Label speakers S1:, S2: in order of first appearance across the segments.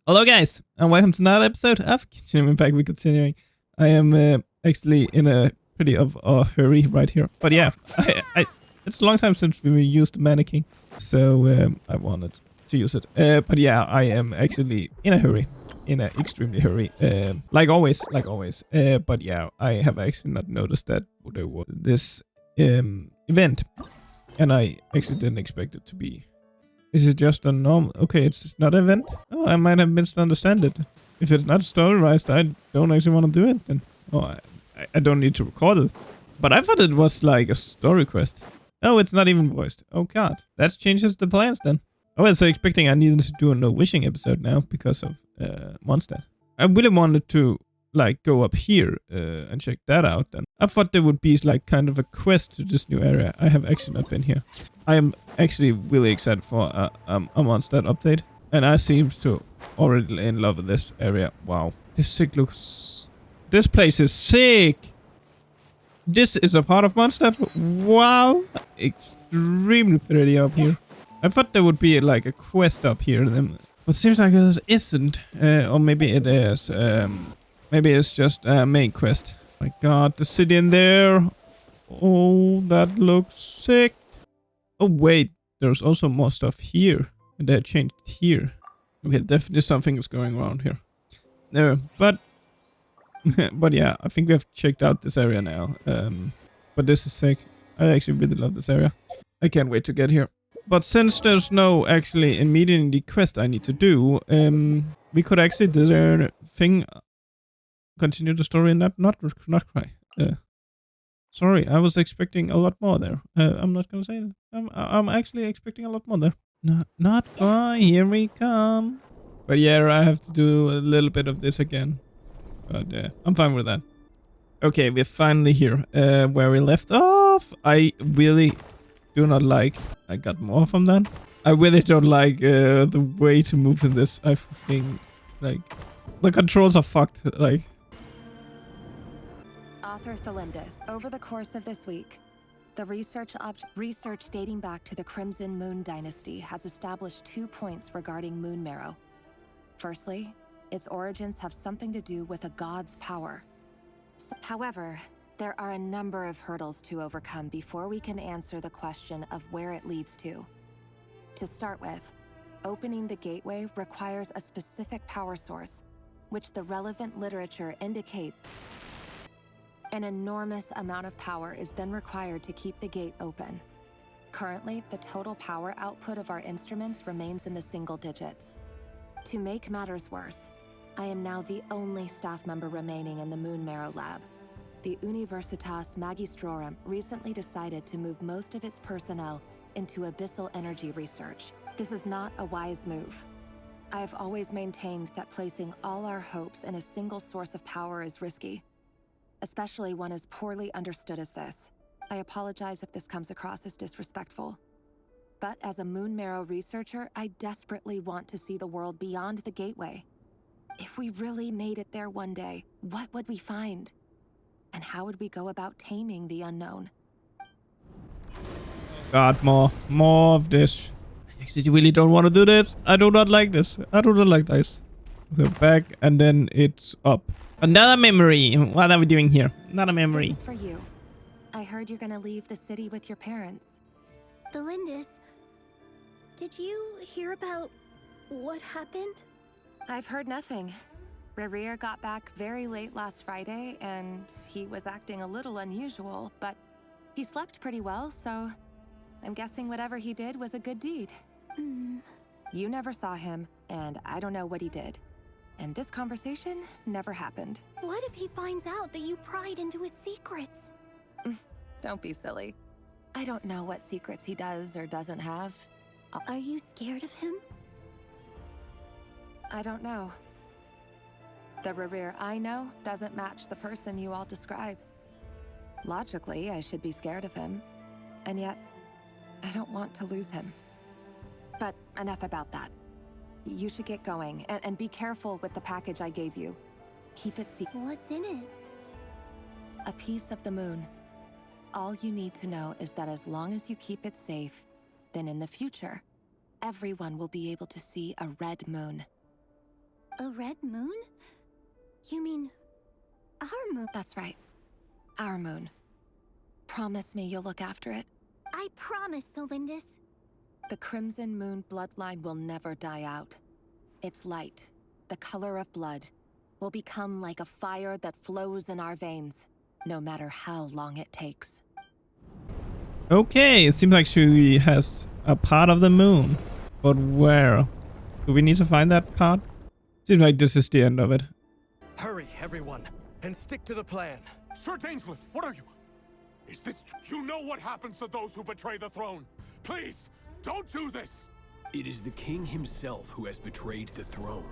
S1: Hello guys, and welcome to another episode of Genshin Impact. We're continuing. I am actually in a pretty of a hurry right here. But yeah, it's a long time since we used the mannequin, so I wanted to use it. But yeah, I am actually in a hurry, in an extremely hurry, like always. But yeah, I have actually not noticed that there was this event, and I actually didn't expect it to be. Is it just a normal? Okay, it's not an event. Oh, I might have misunderstood it. If it's not storyized, I don't actually want to do it. Then, oh, I don't need to record it. But I thought it was like a story quest. Oh, it's not even voiced. Oh god, that changes the plans then. I was expecting I needed to do a no wishing episode now because of Mondstadt. I really wanted to like go up here and check that out. Then I thought there would be like kind of a quest to this new area. I have actually not been here. I am actually really excited for a Mondstadt update, and I seem to already in love with this area. Wow, this this place is sick. This is a part of Mondstadt. Wow, extremely pretty up here. I thought there would be like a quest up here then, but seems like it isn't, or maybe it is. Maybe it's just a main quest. My god, the city in there. Oh, that looks sick. Oh wait, there's also more stuff here. And they changed here. Okay, definitely something is going around here. No, but but yeah, I think we have checked out this area now. But this is sick. I actually really love this area. I can't wait to get here. But since there's no actually immediate quest I need to do, we could actually do the thing, continue the story and not cry. Sorry, I was expecting a lot more there. I'm not gonna say that. I'm actually expecting a lot more there. Not cry, here we come. But yeah, I have to do a little bit of this again. But I'm fine with that. Okay, we're finally here. Where we left off. I really do not like. I got more from that. I really don't like the way to move in this. I fucking like the controls are fucked. Like.
S2: Author Thelindis, over the course of this week, the research dating back to the Crimson Moon Dynasty has established 2 points regarding moon marrow. Firstly, its origins have something to do with a god's power. However, there are a number of hurdles to overcome before we can answer the question of where it leads to. To start with, opening the gateway requires a specific power source, which the relevant literature indicates. An enormous amount of power is then required to keep the gate open. Currently, the total power output of our instruments remains in the single digits. To make matters worse, I am now the only staff member remaining in the Moon Marrow lab. The Universitas Magistrorum recently decided to move most of its personnel into abyssal energy research. This is not a wise move. I have always maintained that placing all our hopes in a single source of power is risky, especially one as poorly understood as this. I apologize if this comes across as disrespectful. But as a Moon Marrow researcher, I desperately want to see the world beyond the gateway. If we really made it there one day, what would we find? And how would we go about taming the unknown?
S1: God, more of this. I actually really don't want to do this. I do not like this. I do not like this. So back and then it's up. Another memory. What are we doing here? Another memory.
S2: This is for you. I heard you're gonna leave the city with your parents.
S3: Thelindis, did you hear about what happened?
S2: I've heard nothing. Rerir got back very late last Friday, and he was acting a little unusual, but he slept pretty well, so I'm guessing whatever he did was a good deed. You never saw him, and I don't know what he did. And this conversation never happened.
S3: What if he finds out that you pried into his secrets?
S2: Don't be silly. I don't know what secrets he does or doesn't have.
S3: Are you scared of him?
S2: I don't know. The Rerir I know doesn't match the person you all describe. Logically, I should be scared of him. And yet, I don't want to lose him. But enough about that. You should get going, and be careful with the package I gave you. Keep it secret.
S3: What's in it?
S2: A piece of the moon. All you need to know is that as long as you keep it safe, then in the future, everyone will be able to see a red moon.
S3: The red moon? You mean our moon?
S2: That's right. Our moon. Promise me you'll look after it.
S3: I promise, Thelindis.
S2: The Crimson Moon bloodline will never die out. Its light, the color of blood, will become like a fire that flows in our veins, no matter how long it takes.
S1: Okay, it seems like she has a part of the moon. But where? Do we need to find that part? Seems like this is the end of it.
S4: Hurry, everyone, and stick to the plan.
S5: Sir Dainsleif, what are you? Is this... You know what happens to those who betray the throne. Please, don't do this!
S6: It is the king himself who has betrayed the throne.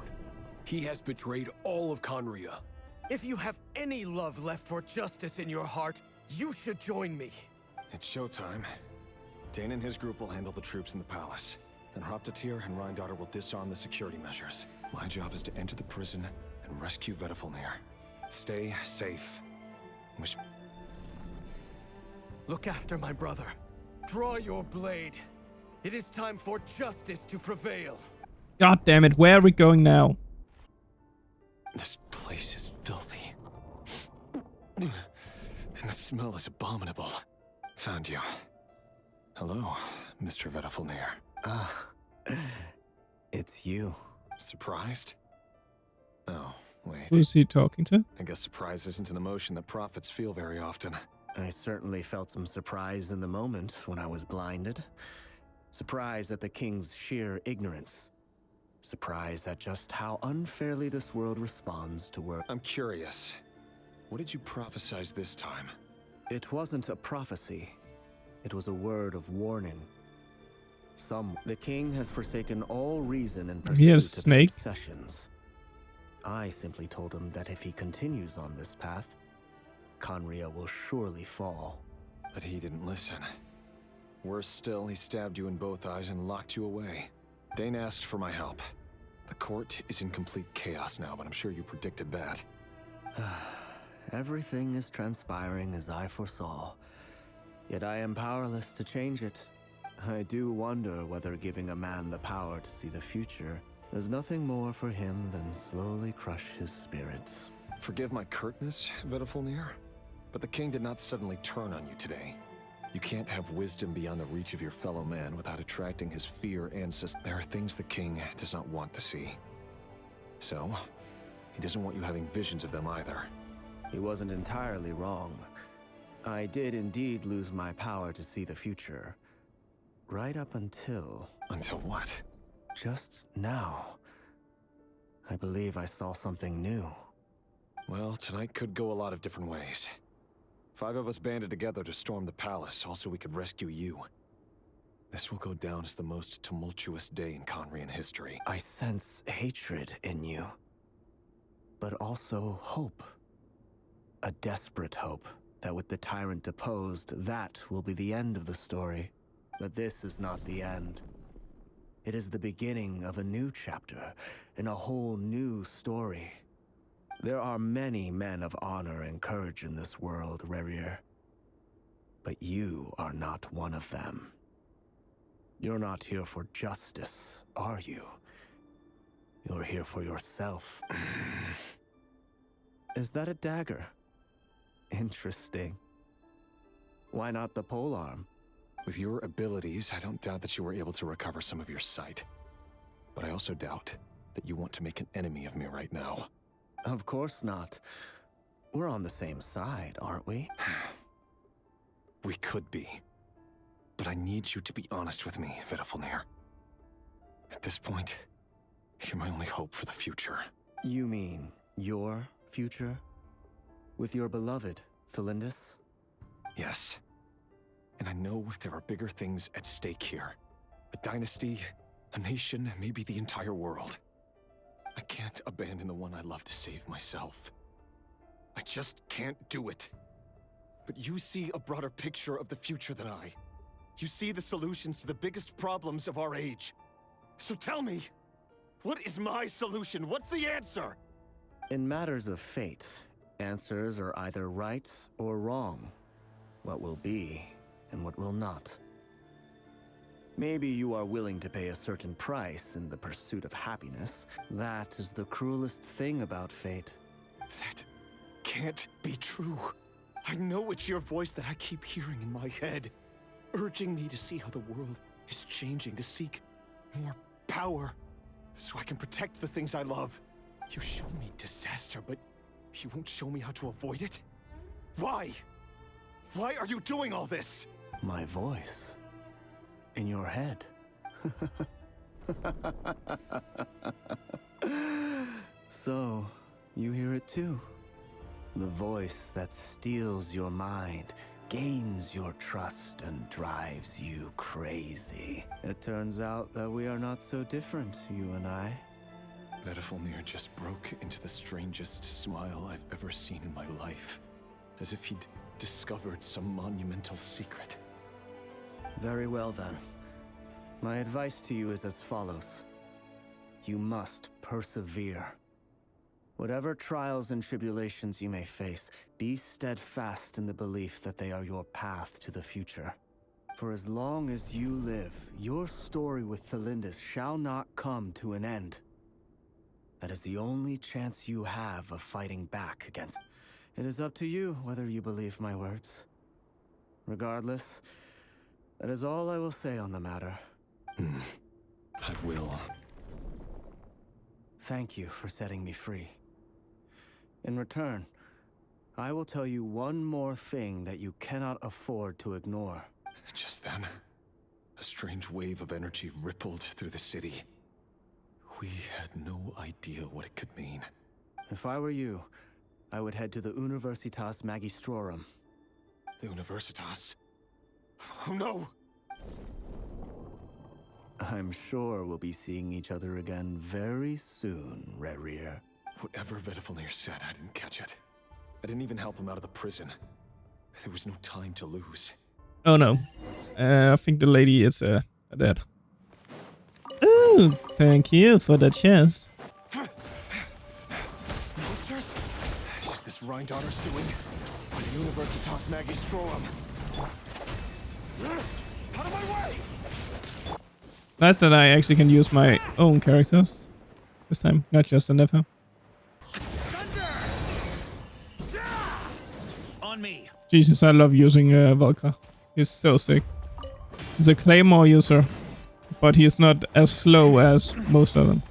S6: He has betrayed all of Conria.
S4: If you have any love left for justice in your heart, you should join me.
S7: It's showtime. Dane and his group will handle the troops in the palace. Then Hraptatir and Rheindotter will disarm the security measures. My job is to enter the prison and rescue Vedifalnir. Stay safe. Wish...
S4: Look after my brother. Draw your blade. It is time for justice to prevail.
S1: God damn it, where are we going now?
S7: This place is filthy. And the smell is abominable. Found you. Hello, Mr. Vedifalnir.
S6: It's you.
S7: Surprised? Oh, wait.
S1: Who's he talking to?
S7: I guess surprise isn't an emotion that prophets feel very often.
S6: I certainly felt some surprise in the moment when I was blinded. Surprise at the king's sheer ignorance. Surprise at just how unfairly this world responds to work.
S7: I'm curious. What did you prophesize this time?
S6: It wasn't a prophecy. It was a word of warning. The king has forsaken all reason in pursuit of
S1: Snake.
S6: his obsessions. I simply told him that if he continues on this path, Conria will surely fall.
S7: But he didn't listen. Worse still, he stabbed you in both eyes and locked you away. Dane asked for my help. The court is in complete chaos now, but I'm sure you predicted that.
S6: Everything is transpiring as I foresaw. Yet I am powerless to change it. I do wonder whether giving a man the power to see the future does nothing more for him than slowly crush his spirit.
S7: Forgive my curtness, Vedifalnir, but the king did not suddenly turn on you today. You can't have wisdom beyond the reach of your fellow man without attracting his fear and There are things the king does not want to see. So, he doesn't want you having visions of them either.
S6: He wasn't entirely wrong. I did indeed lose my power to see the future. Right up until...
S7: Until what?
S6: Just now. I believe I saw something new.
S7: Well, tonight could go a lot of different ways. 5 of us banded together to storm the palace, also we could rescue you. This will go down as the most tumultuous day in Conrian history.
S6: I sense hatred in you. But also hope. A desperate hope that with the tyrant deposed, that will be the end of the story. But this is not the end. It is the beginning of a new chapter, in a whole new story. There are many men of honor and courage in this world, Rerir. But you are not one of them. You're not here for justice, are you? You're here for yourself. Is that a dagger? Interesting. Why not the polearm?
S7: With your abilities, I don't doubt that you were able to recover some of your sight. But I also doubt that you want to make an enemy of me right now.
S6: Of course not. We're on the same side, aren't we?
S7: We could be. But I need you to be honest with me, Vedifalnir. At this point, you're my only hope for the future.
S6: You mean your future? With your beloved, Thelindis?
S7: Yes. And I know there are bigger things at stake here. A dynasty, a nation, maybe the entire world. I can't abandon the one I love to save myself. I just can't do it. But you see a broader picture of the future than I. You see the solutions to the biggest problems of our age. So tell me, what is my solution? What's the answer?
S6: In matters of fate, answers are either right or wrong. What will be and what will not. Maybe you are willing to pay a certain price in the pursuit of happiness. That is the cruelest thing about fate.
S7: That can't be true. I know it's your voice that I keep hearing in my head, urging me to see how the world is changing, to seek more power, so I can protect the things I love. You show me disaster, but you won't show me how to avoid it? Why? Why are you doing all this?
S6: My voice. In your head. So, you hear it too. The voice that steals your mind, gains your trust, and drives you crazy. It turns out that we are not so different, you and I.
S7: Vedifalnir just broke into the strangest smile I've ever seen in my life, as if he'd discovered some monumental secret.
S6: Very well then. My advice to you is as follows. You must persevere. Whatever trials and tribulations you may face, be steadfast in the belief that they are your path to the future. For as long as you live, your story with Thelindis shall not come to an end. That is the only chance you have of fighting back against. It is up to you whether you believe my words. Regardless, that is all I will say on the matter.
S7: I will.
S6: Thank you for setting me free. In return, I will tell you one more thing that you cannot afford to ignore.
S7: Just then, a strange wave of energy rippled through the city. We had no idea what it could mean.
S6: If I were you, I would head to the Universitas Magistrorum.
S7: The Universitas? Oh no!
S6: I'm sure we'll be seeing each other again very soon, Rerir.
S7: Whatever Vedifalnir said, I didn't catch it. I didn't even help him out of the prison. There was no time to lose.
S1: Oh no. I think the lady is dead. Oh, thank you for the chance.
S7: Monsters? Is this Rhindaughter's doing? By the Universitas Magistrorum. Out of my way!
S1: Nice that I actually can use my own characters this time, not just the nefer.
S4: On me.
S1: Jesus, I love using Valka. He's so sick. He's a claymore user, but he's not as slow as most of them.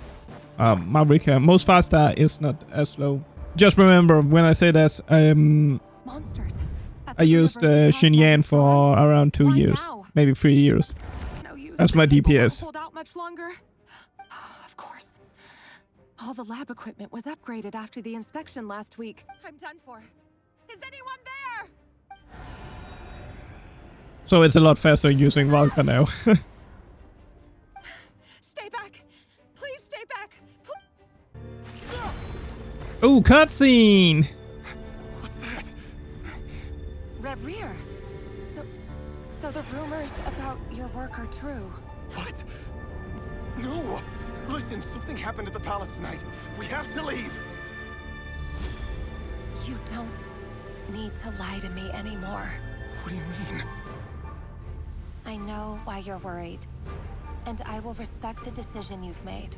S1: Mavrika, most fast star is not as slow. Just remember, when I say this,
S2: Monsters.
S1: I used Xinyan for around 2 years, maybe 3 years.
S2: No use.
S1: That's my DPS.
S2: Hold out much longer. Of course. All the lab equipment was upgraded after the inspection last week. I'm done for. Is anyone there?
S1: So it's a lot faster using Valka now.
S2: Stay back. Please stay back.
S1: Oh, cutscene!
S7: What's that?
S2: Rerir. So the rumors about your work are true.
S7: What? No! Listen, something happened at the palace tonight. We have to leave!
S2: You don't need to lie to me anymore.
S7: What do you mean?
S2: I know why you're worried, and I will respect the decision you've made.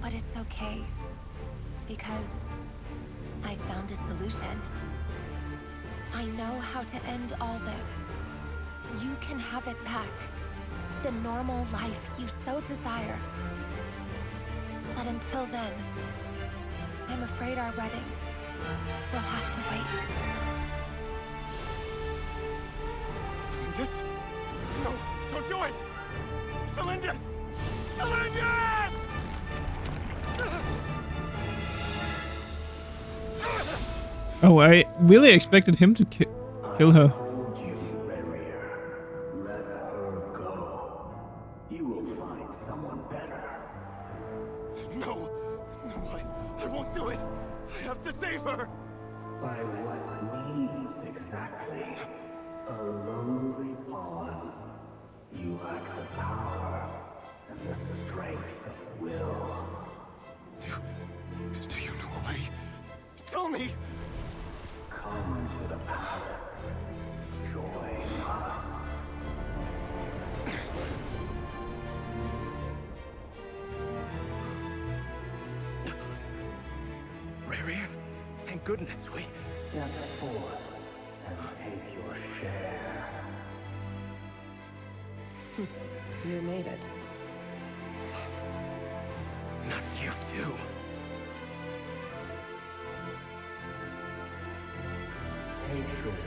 S2: But it's okay, because I found a solution. I know how to end all this. You can have it back. The normal life you so desire. But until then, I'm afraid our wedding will have to wait.
S7: Thelindis? No, don't do it! Thelindis! Thelindis!
S1: Oh, I really expected him to kill her.
S6: Told you, Rerir. Let her go. You will find someone better.
S7: No! No, I won't do it! I have to save her!
S6: By what means exactly? A lowly pawn. You lack the power and the strength of will.
S7: Do you know a way? Tell me!
S6: Come to the palace. Join us.
S4: Rarier, thank goodness we...
S8: Step forth and take your share.
S2: You made it.
S4: Not you too.
S8: Hatred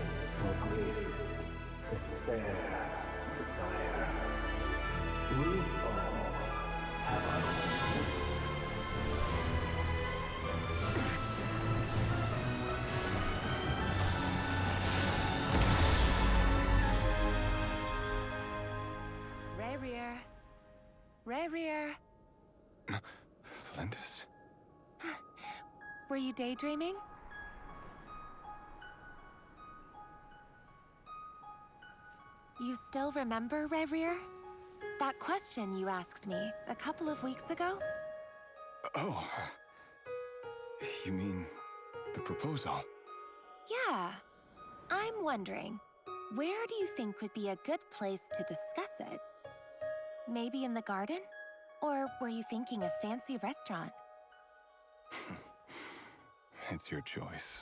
S8: or grief, despair, desire. We all have our own.
S2: Rarier. Rarier.
S7: Linus?
S2: Were you daydreaming? You still remember, Rarier? That question you asked me a couple of weeks ago?
S7: Oh, you mean the proposal?
S2: Yeah. I'm wondering, where do you think would be a good place to discuss it? Maybe in the garden? Or were you thinking a fancy restaurant?
S7: It's your choice.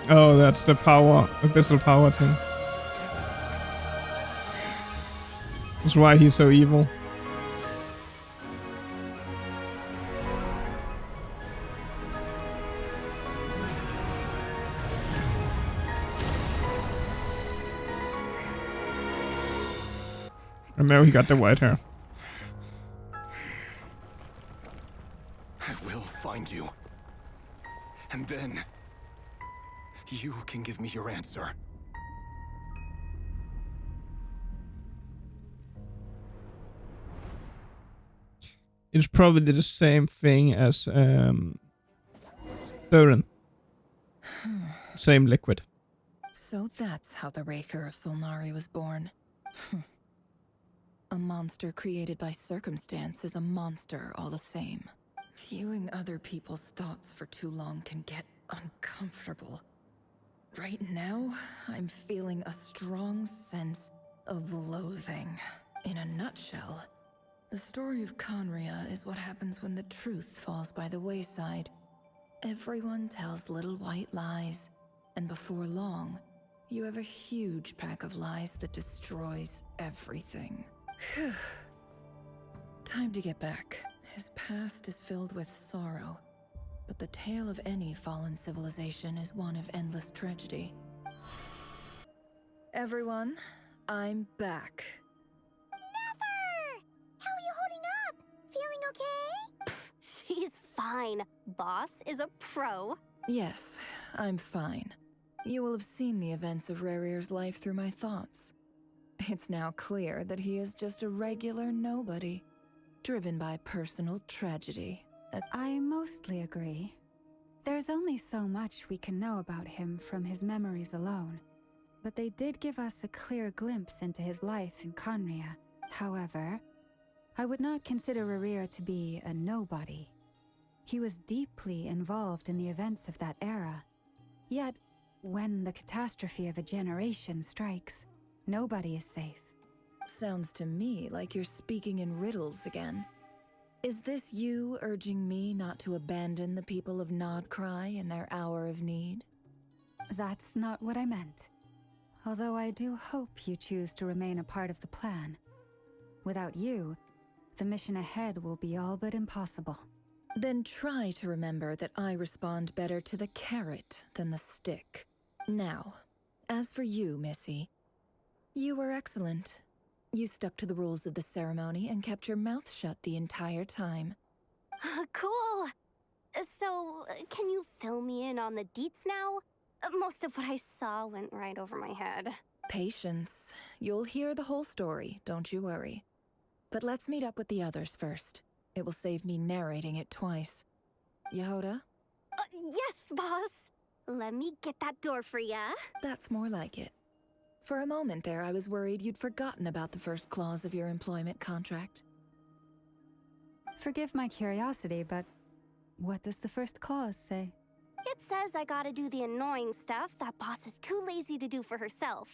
S1: Oh, that's the power, abyssal power thing. That's why he's so evil. And now he got the white hair.
S7: I will find you. And then you can give me your answer.
S1: It's probably the same thing as Thorin. Same liquid.
S9: So that's how the Raker of Solnari was born. A monster created by circumstance is a monster all the same. Viewing other people's thoughts for too long can get uncomfortable. Right now, I'm feeling a strong sense of loathing. In a nutshell, the story of Conria is what happens when the truth falls by the wayside. Everyone tells little white lies, and before long, you have a huge pack of lies that destroys everything. Phew. Time to get back. His past is filled with sorrow, but the tale of any fallen civilization is one of endless tragedy. Everyone, I'm back.
S3: Nefer! How are you holding up? Feeling okay? She's fine. Boss is a pro.
S9: Yes, I'm fine. You will have seen the events of Rarier's life through my thoughts. It's now clear that he is just a regular nobody, driven by personal tragedy.
S10: I mostly agree. There's only so much we can know about him from his memories alone, but they did give us a clear glimpse into his life in Conria. However, I would not consider Rarier to be a nobody. He was deeply involved in the events of that era. Yet, when the catastrophe of a generation strikes, nobody is safe.
S9: Sounds to me like you're speaking in riddles again. Is this you urging me not to abandon the people of Nodcry in their hour of need?
S10: That's not what I meant. Although I do hope you choose to remain a part of the plan. Without you, the mission ahead will be all but impossible.
S9: Then try to remember that I respond better to the carrot than the stick. Now, as for you, Missy, you were excellent. You stuck to the rules of the ceremony and kept your mouth shut the entire time.
S3: Cool. So, can you fill me in on the deets now? Most of what I saw went right over my head.
S9: Patience. You'll hear the whole story, don't you worry. But let's meet up with the others first. It will save me narrating it twice. Yehoda?
S3: Yes, boss. Let me get that door for ya.
S9: That's more like it. For a moment there, I was worried you'd forgotten about the first clause of your employment contract.
S10: Forgive my curiosity, but what does the first clause say?
S3: It says I gotta do the annoying stuff that boss is too lazy to do for herself.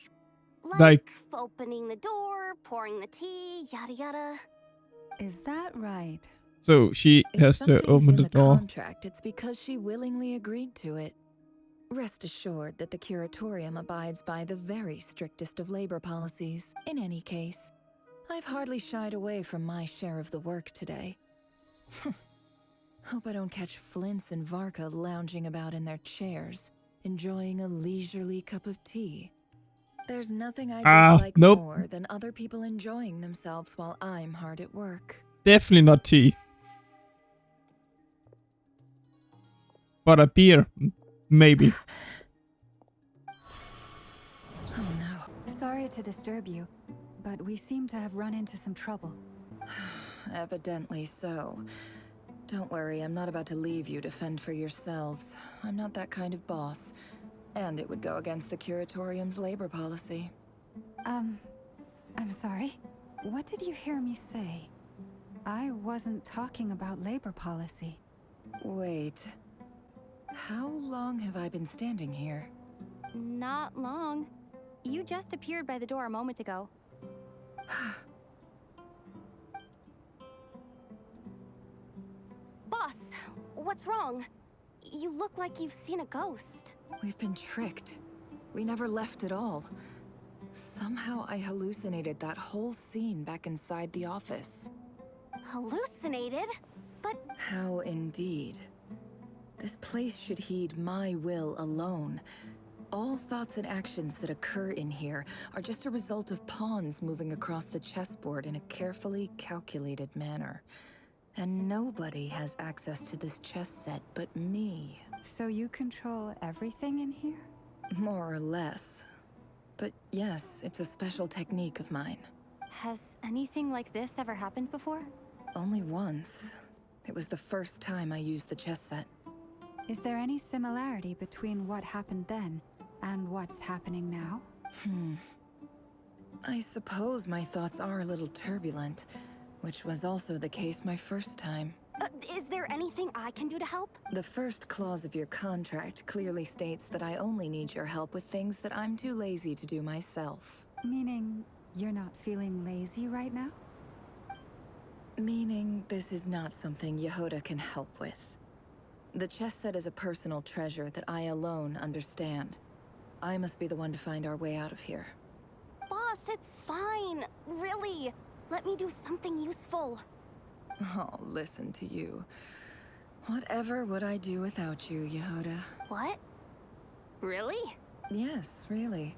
S1: Like
S3: opening the door, pouring the tea, yada yada.
S10: Is that right?
S1: so she
S9: If
S1: has to
S9: something's
S1: open
S9: in
S1: the
S9: the
S1: door.
S9: contract, it's because she willingly agreed to it. Rest assured that the curatorium abides by the very strictest of labor policies. In any case, I've hardly shied away from my share of the work today. Hope I don't catch Flintz and Varka lounging about in their chairs, enjoying a leisurely cup of tea. There's nothing I dislike
S1: Nope.
S9: more than other people enjoying themselves while I'm hard at work.
S1: Definitely not tea. But a beer, maybe.
S9: Oh no.
S10: Sorry to disturb you, but we seem to have run into some trouble.
S9: Evidently so. Don't worry, I'm not about to leave you to fend for yourselves. I'm not that kind of boss. And it would go against the curatorium's labor policy.
S10: I'm sorry. What did you hear me say? I wasn't talking about labor policy.
S9: Wait. How long have I been standing here?
S3: Not long. You just appeared by the door a moment ago. Boss, what's wrong? You look like you've seen a ghost.
S9: We've been tricked. We never left at all. Somehow I hallucinated that whole scene back inside the office.
S3: Hallucinated? But
S9: How indeed. This place should heed my will alone. All thoughts and actions that occur in here are just a result of pawns moving across the chessboard in a carefully calculated manner. And nobody has access to this chess set but me.
S10: So you control everything in here?
S9: More or less. But yes, it's a special technique of mine.
S3: has anything like this ever happened before?
S9: Only once. It was the first time I used the chess set.
S10: Is there any similarity between what happened then and what's happening now?
S9: I suppose my thoughts are a little turbulent, which was also the case my first time.
S3: Is there anything I can do to help?
S9: The first clause of your contract clearly states that I only need your help with things that I'm too lazy to do myself.
S10: Meaning, you're not feeling lazy right now?
S9: Meaning, this is not something Yehoda can help with. The chess set is a personal treasure that I alone understand. I must be the one to find our way out of here.
S3: Boss, it's fine. Really. Let me do something useful.
S9: Oh, listen to you. Whatever would I do without you, Yehoda?
S3: What? Really?
S9: Yes, really.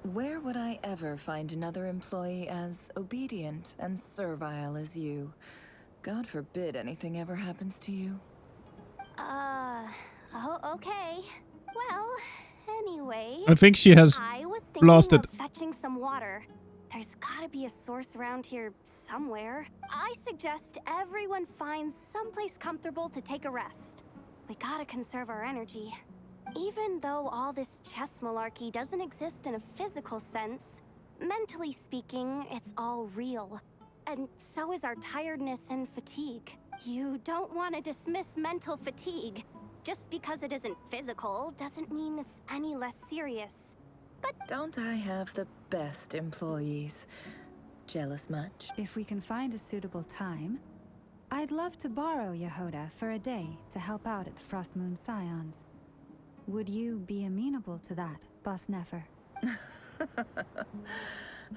S9: Where would I ever find another employee as obedient and servile as you? God forbid anything ever happens to you.
S3: Oh, okay. Well, anyway.
S1: I think she has
S3: I was thinking
S1: lost it.
S3: of fetching some water. There's gotta be a source around here somewhere. I suggest everyone finds someplace comfortable to take a rest. We gotta conserve our energy. Even though all this chess malarkey doesn't exist in a physical sense, mentally speaking, it's all real. And so is our tiredness and fatigue. You don't want to dismiss mental fatigue. Just because it isn't physical doesn't mean it's any less serious.
S9: But don't I have the best employees? Jealous much?
S10: If we can find a suitable time, I'd love to borrow Yehoda for a day to help out at the Frost Moon Scions. Would you be amenable to that, Boss Nefer?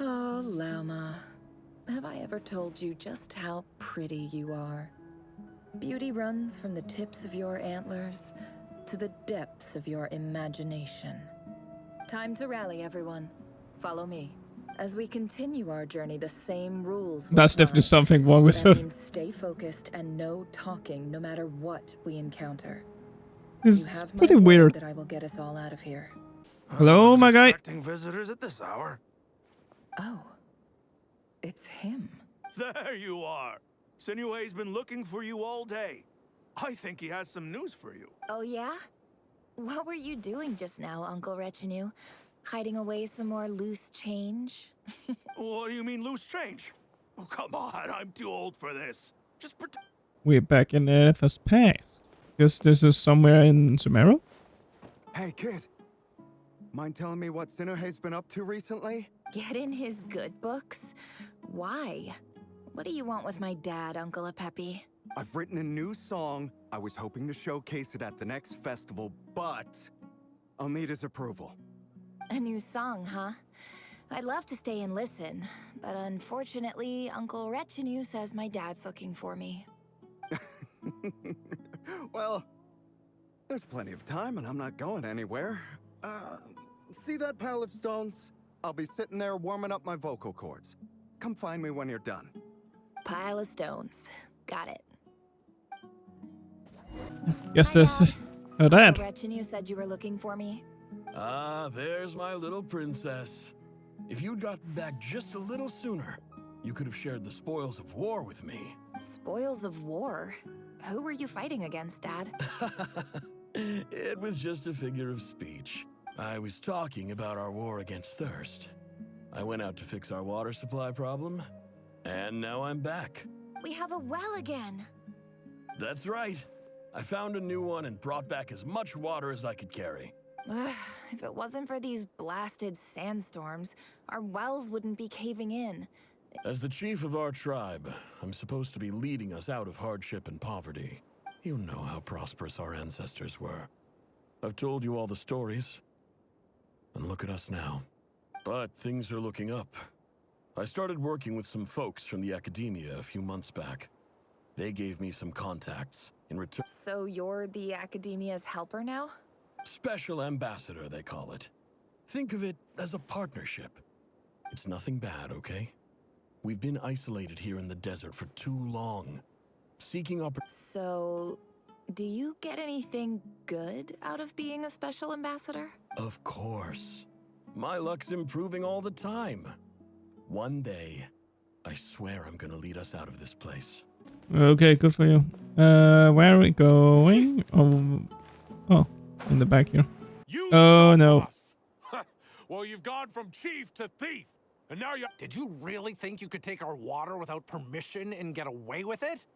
S9: Oh, Lauma. Have I ever told you just how pretty you are? Beauty runs from the tips of your antlers to the depths of your imagination. Time to rally, everyone. Follow me. As we continue our journey, the same rules will
S1: That's definitely
S9: apply.
S1: something wrong with her.
S9: That means stay focused and no talking, no matter what we encounter.
S1: This
S9: You
S1: is
S9: have my
S1: pretty
S9: word
S1: weird.
S9: that I will get us all out of here.
S1: Hello, my guy.
S5: Expecting visitors at this hour.
S9: Oh, it's him.
S5: There you are. Sinue's been looking for you all day. I think he has some news for you.
S11: Oh yeah? What were you doing just now, Uncle Retinue? Hiding away some more loose change?
S5: What do you mean loose change? Oh, come on, I'm too old for this. Just
S1: we're back in Nefer's past. Because this is somewhere in Sumeru?
S12: Hey, kid. Mind telling me what Sinnohe's been up to recently?
S11: Get in his good books? Why? What do you want with my dad, Uncle Apepi?
S12: I've written a new song. I was hoping to showcase it at the next festival, but I'll need his approval.
S11: A new song, huh? I'd love to stay and listen, but unfortunately, Uncle Retinue says my dad's looking for me.
S12: Well, there's plenty of time and I'm not going anywhere. See that pile of stones? I'll be sitting there warming up my vocal cords. Come find me when you're done.
S11: Pile of stones. Got it.
S1: Yes, this her
S11: Uncle
S1: dad.
S11: Retinue said you were looking for me.
S4: Ah, there's my little princess. If you'd gotten back just a little sooner, you could have shared the spoils of war with me.
S11: Spoils of war? Who were you fighting against, Dad?
S4: It was just a figure of speech. I was talking about our war against thirst. I went out to fix our water supply problem, and now I'm back.
S11: We have a well again.
S4: That's right. I found a new one and brought back as much water as I could carry.
S11: If it wasn't for these blasted sandstorms, our wells wouldn't be caving in.
S4: As the chief of our tribe, I'm supposed to be leading us out of hardship and poverty. You know how prosperous our ancestors were. I've told you all the stories. And look at us now. But things are looking up. I started working with some folks from the academia a few months back. They gave me some contacts in return.
S11: So you're the academia's helper now?
S4: Special ambassador, they call it. Think of it as a partnership. It's nothing bad, okay? We've been isolated here in the desert for too long. Seeking
S11: So, do you get anything good out of being a special ambassador?
S4: Of course. My luck's improving all the time. One day, I swear I'm gonna lead us out of this place.
S1: Okay, good for you. Where are we going? Oh, in the back here.
S5: You
S1: Oh,
S5: stole
S1: no.
S5: us. Well, you've gone from chief to thief, and now you're...
S13: Did you really think you could take our water without permission and get away with it?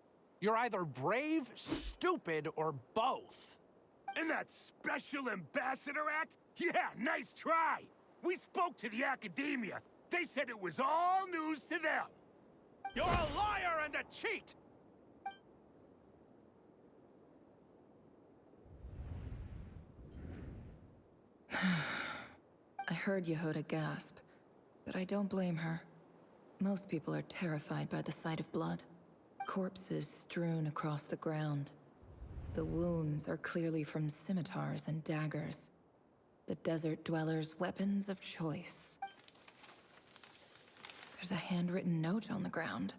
S13: You're either brave, stupid, or both.
S5: And that special ambassador act? Yeah, nice try. We spoke to the academia. They said it was all news to them. You're a liar and a cheat.
S9: I heard Yehuda gasp, but I don't blame her. Most people are terrified by the sight of blood. Corpses strewn across the ground. The wounds are clearly from scimitars and daggers. The desert dwellers' weapons of choice. There's a handwritten note on the ground.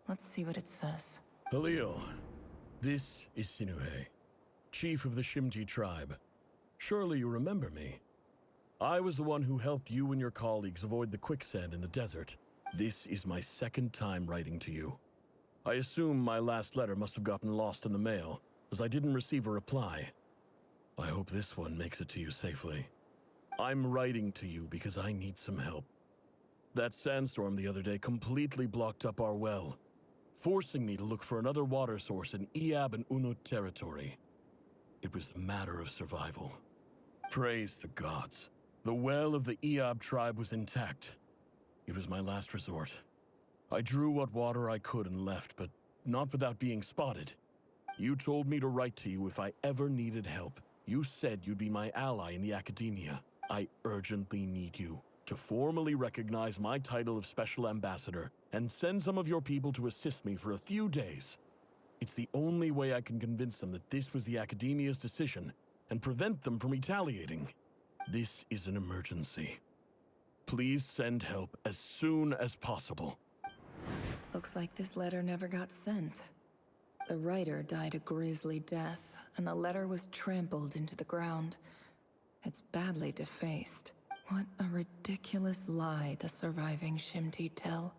S9: Let's see what it says.
S4: Halil, this is Sinnohe, chief of the Shimti tribe. Surely you remember me. I was the one who helped you and your colleagues avoid the quicksand in the desert. This is my second time writing to you. I assume my last letter must have gotten lost in the mail, as I didn't receive a reply. I hope this one makes it to you safely. I'm writing to you because I need some help. That sandstorm the other day completely blocked up our well, forcing me to look for another water source in Iab and Unut territory. It was a matter of survival. Praise the gods. The well of the Iab tribe was intact. It was my last resort. I drew what water I could and left, but not without being spotted. You told me to write to you if I ever needed help. You said you'd be my ally in the academia. I urgently need you to formally recognize my title of Special Ambassador and send some of your people to assist me for a few days. It's the only way I can convince them that this was the academia's decision and prevent them from retaliating. This is an emergency. Please send help as soon as possible.
S9: Looks like this letter never got sent. The writer died a grisly death, and the letter was trampled into the ground. It's badly defaced. What a ridiculous lie the surviving Shimti tell.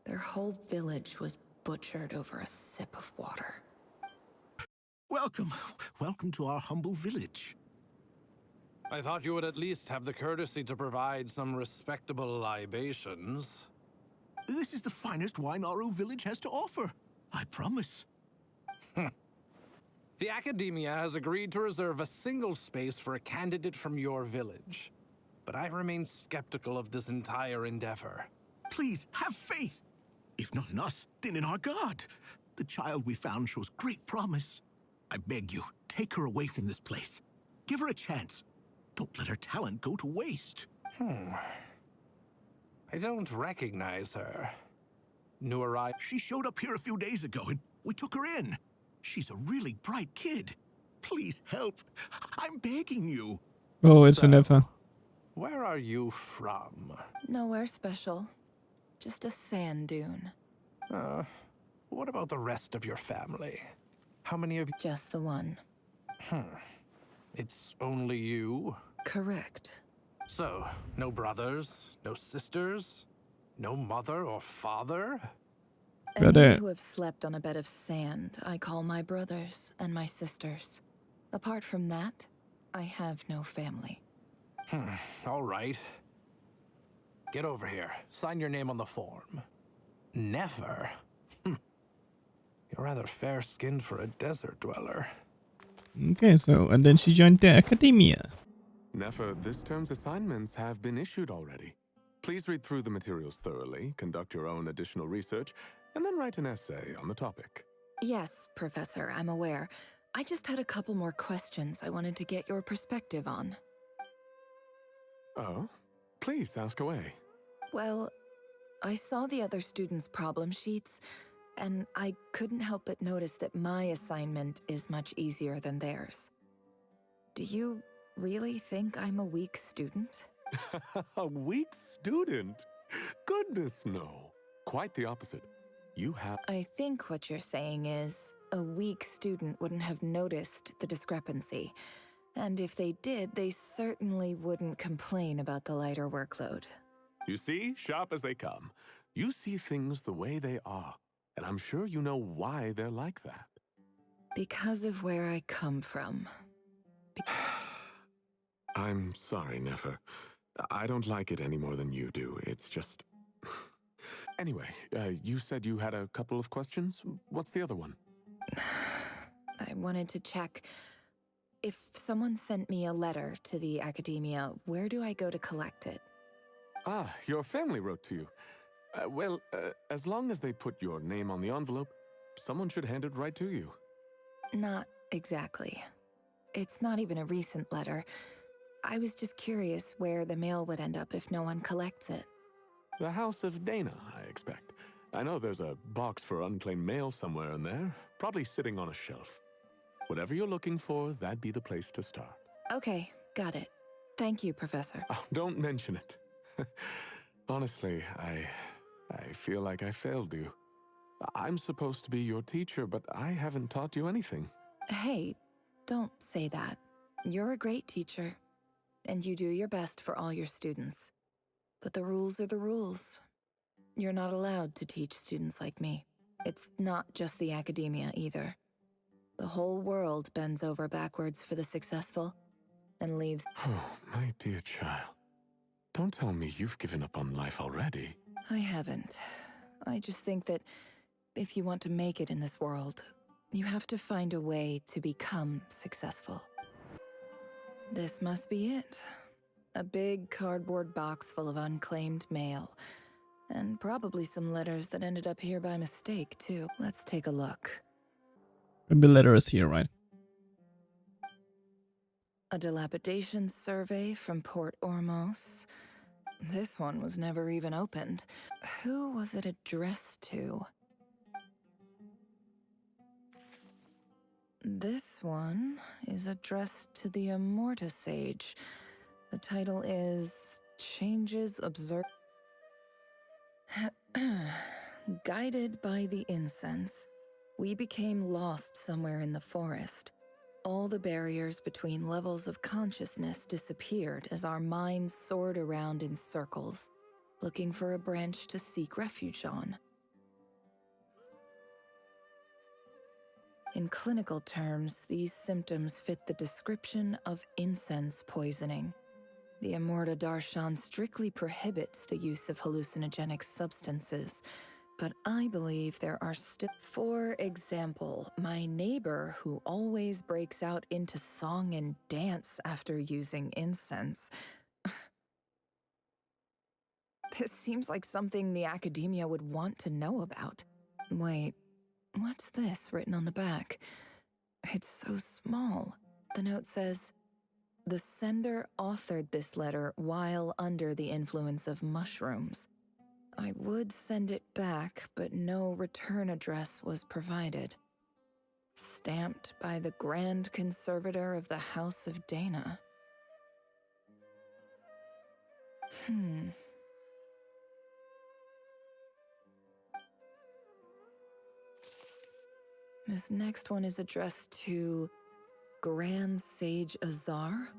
S9: Their whole village was butchered over a sip of water.
S14: Welcome. Welcome to our humble village.
S13: I thought you would at least have the courtesy to provide some respectable libations.
S14: This is the finest wine Aru village has to offer. I promise.
S13: The Academia has agreed to reserve a single space for a candidate from your village. But I remain skeptical of this entire endeavor.
S14: Please, have faith. If not in us, then in our god. The child we found shows great promise. I beg you, take her away from this place. Give her a chance. Don't let her talent go to waste.
S13: I don't recognize her. New arrival.
S14: She showed up here a few days ago and we took her in. She's a really bright kid. Please help. I'm begging you.
S1: Oh, it's a nefer.
S13: Where are you from?
S9: Nowhere special. Just a sand dune.
S13: What about the rest of your family? How many of you?
S9: Just the one.
S13: It's only you?
S9: Correct.
S13: So, no brothers, no sisters, no mother or father?
S9: Any who have slept on a bed of sand, I call my brothers and my sisters. Apart from that, I have no family.
S13: All right. Get over here. Sign your name on the form. Nefer? You're rather fair-skinned for a desert dweller.
S1: Okay, so, and then she joined the academia.
S15: Nefer, this term's assignments have been issued already. Please read through the materials thoroughly, conduct your own additional research, and then write an essay on the topic.
S9: Yes, Professor, I'm aware. I just had a couple more questions I wanted to get your perspective on.
S15: Oh? Please, ask away.
S9: Well, I saw the other students' problem sheets, and I couldn't help but notice that my assignment is much easier than theirs. Do you really think I'm a weak student?
S15: A weak student? Goodness, no. Quite the opposite. You have...
S9: I think what you're saying is, a weak student wouldn't have noticed the discrepancy. And if they did, they certainly wouldn't complain about the lighter workload.
S15: You see, sharp as they come. You see things the way they are. And I'm sure you know why they're like that.
S9: Because of where I come from.
S15: I'm sorry, Nefer. I don't like it any more than you do. It's just... Anyway, you said you had a couple of questions. What's the other one?
S9: I wanted to check. If someone sent me a letter to the Academia, where do I go to collect it?
S15: Ah, your family wrote to you. Well, as long as they put your name on the envelope, someone should hand it right to you.
S9: Not exactly. It's not even a recent letter. I was just curious where the mail would end up if no one collects it.
S15: The House of Dana, I expect. I know there's a box for unclaimed mail somewhere in there, probably sitting on a shelf. Whatever you're looking for, that'd be the place to start.
S9: Okay, got it. Thank you, Professor.
S15: Oh, don't mention it. Honestly, I feel like I failed you. I'm supposed to be your teacher, but I haven't taught you anything.
S9: Hey, don't say that. You're a great teacher, and you do your best for all your students. But the rules are the rules. You're not allowed to teach students like me. It's not just the Academia either. The whole world bends over backwards for the successful and leaves...
S15: Oh, my dear child. Don't tell me you've given up on life already.
S9: I haven't. I just think that if you want to make it in this world, you have to find a way to become successful. This must be it. A big cardboard box full of unclaimed mail. And probably some letters that ended up here by mistake, too. Let's take a look.
S1: The letter is here, right?
S9: A dilapidation survey from Port Ormos. This one was never even opened. Who was it addressed to? This one is addressed to the Immorta Sage. The title is Changes Observed. Guided by the incense, we became lost somewhere in the forest. All the barriers between levels of consciousness disappeared as our minds soared around in circles, looking for a branch to seek refuge on. In clinical terms, these symptoms fit the description of incense poisoning. The Immorta Darshan strictly prohibits the use of hallucinogenic substances, but I believe there are still. For example, my neighbor who always breaks out into song and dance after using incense. This seems like something the academia would want to know about. Wait, what's this written on the back? It's so small. The note says, "The sender authored this letter while under the influence of mushrooms. I would send it back, but no return address was provided. Stamped by the Grand Conservator of the House of Dana." This next one is addressed to Grand Sage Azar.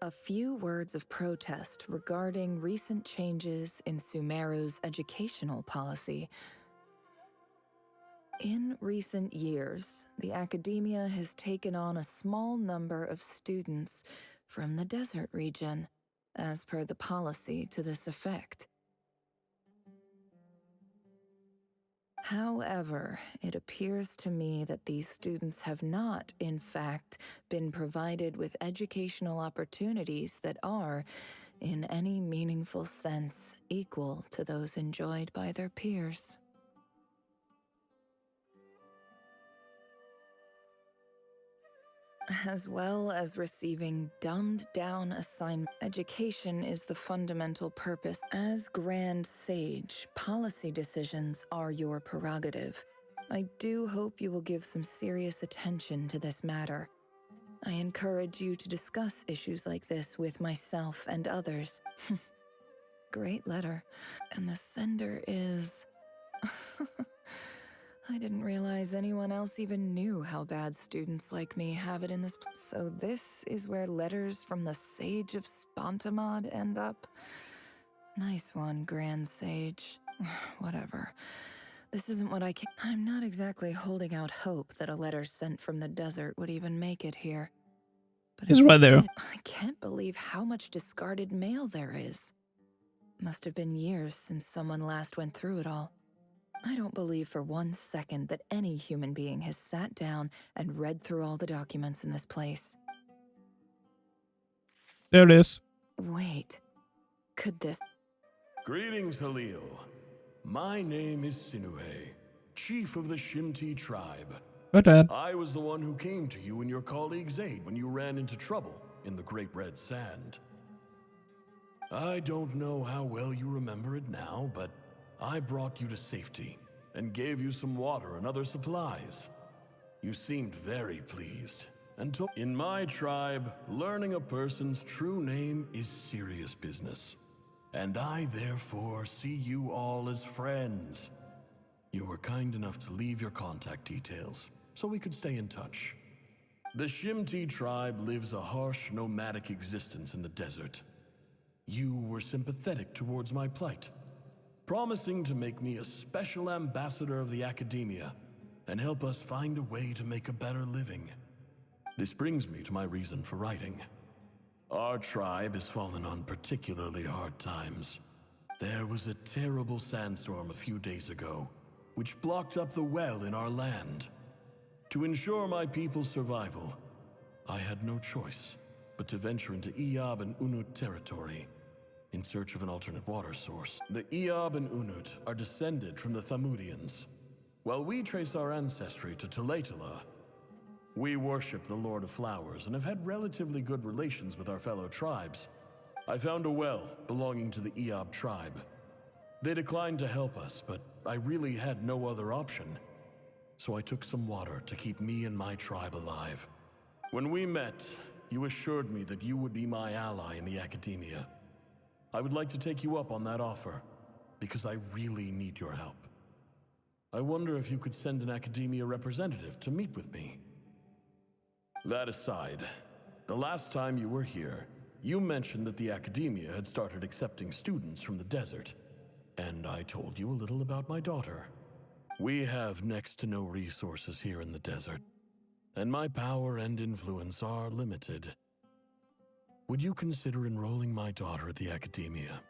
S9: A few words of protest regarding recent changes in Sumeru's educational policy. In recent years, the academia has taken on a small number of students from the desert region, as per the policy to this effect. However, it appears to me that these students have not, in fact, been provided with educational opportunities that are, in any meaningful sense, equal to those enjoyed by their peers. As well as receiving dumbed-down assignment, education is the fundamental purpose. As Grand Sage, policy decisions are your prerogative. I do hope you will give some serious attention to this matter. I encourage you to discuss issues like this with myself and others. Great letter. And the sender is... I didn't realize anyone else even knew how bad students like me have it in this place. So this is where letters from the Sage of Spontamod end up? Nice one, Grand Sage. Whatever. This isn't what I'm not exactly holding out hope that a letter sent from the desert would even make it here. But
S1: It's right there.
S9: I can't believe how much discarded mail there is. Must have been years since someone last went through it all. I don't believe for 1 second that any human being has sat down and read through all the documents in this place.
S1: There it is.
S9: Wait, could this...
S4: Greetings, Halil. My name is Sinuhe, chief of the Shimti tribe.
S1: But Dad.
S4: I was the one who came to you and your colleague's aid when you ran into trouble in the Great Red Sand. I don't know how well you remember it now, but I brought you to safety and gave you some water and other supplies. You seemed very pleased and told... In my tribe, learning a person's true name is serious business. And I therefore see you all as friends. You were kind enough to leave your contact details so we could stay in touch. The Shimti tribe lives a harsh nomadic existence in the desert. You were sympathetic towards my plight, promising to make me a special ambassador of the academia and help us find a way to make a better living. This brings me to my reason for writing. Our tribe has fallen on particularly hard times. There was a terrible sandstorm a few days ago, which blocked up the well in our land. To ensure my people's survival, I had no choice but to venture into Iyab and Unut territory in search of an alternate water source. The Iyab and Unut are descended from the Thamudians. While we trace our ancestry to Tulatala, we worship the Lord of Flowers and have had relatively good relations with our fellow tribes. I found a well belonging to the Iyab tribe. They declined to help us, but I really had no other option. So I took some water to keep me and my tribe alive. When we met, you assured me that you would be my ally in the academia. I would like to take you up on that offer, because I really need your help. I wonder if you could send an academia representative to meet with me. That aside, the last time you were here, you mentioned that the academia had started accepting students from the desert, and I told you a little about my daughter. We have next to no resources here in the desert, and my power and influence are limited. Would you consider enrolling my daughter at the academia?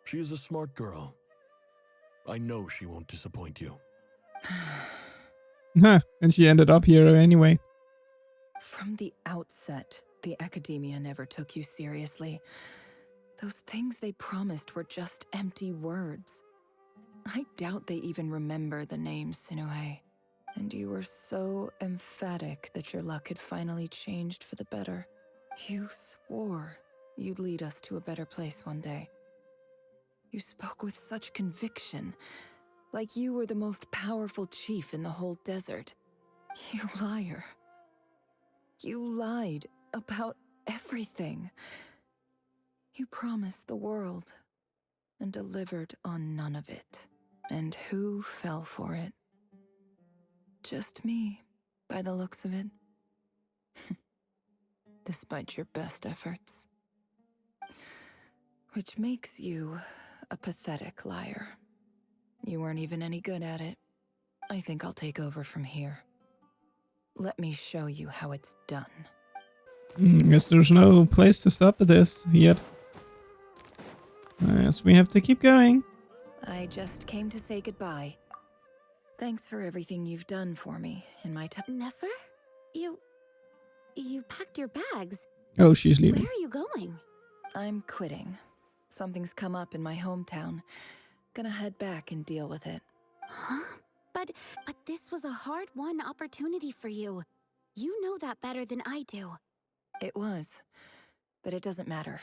S4: She is a smart girl. I know she won't disappoint you.
S1: Huh, and she ended up here anyway.
S9: From the outset, the academia never took you seriously. Those things they promised were just empty words. I doubt they even remember the name Sinuhe. And you were so emphatic that your luck had finally changed for the better. You swore you'd lead us to a better place one day. You spoke with such conviction, like you were the most powerful chief in the whole desert. You liar. You lied about everything. You promised the world and delivered on none of it. And who fell for it? Just me, by the looks of it. Despite your best efforts. Which makes you a pathetic liar. You weren't even any good at it. I think I'll take over from here. Let me show you how it's done.
S1: Guess there's no place to stop at this yet. Yes, we have to keep going.
S9: I just came to say goodbye. Thanks for everything you've done for me in my time.
S3: Nefer? You packed your bags.
S1: Oh, she's leaving.
S3: Where are you going?
S9: I'm quitting. Something's come up in my hometown. Gonna head back and deal with it.
S3: Huh? But this was a hard-won opportunity for you. You know that better than I do.
S9: It was. But it doesn't matter.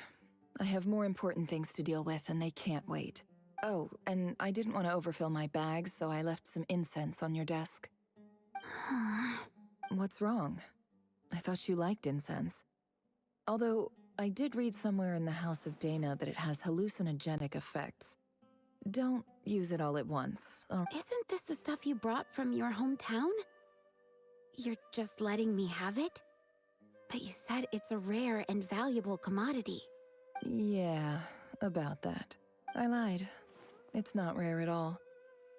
S9: I have more important things to deal with and they can't wait. Oh, and I didn't want to overfill my bags, so I left some incense on your desk. What's wrong? I thought you liked incense. Although, I did read somewhere in the House of Dana that it has hallucinogenic effects. Don't use it all at once.
S3: Isn't this the stuff you brought from your hometown? You're just letting me have it? But you said it's a rare and valuable commodity.
S9: Yeah, about that. I lied. It's not rare at all.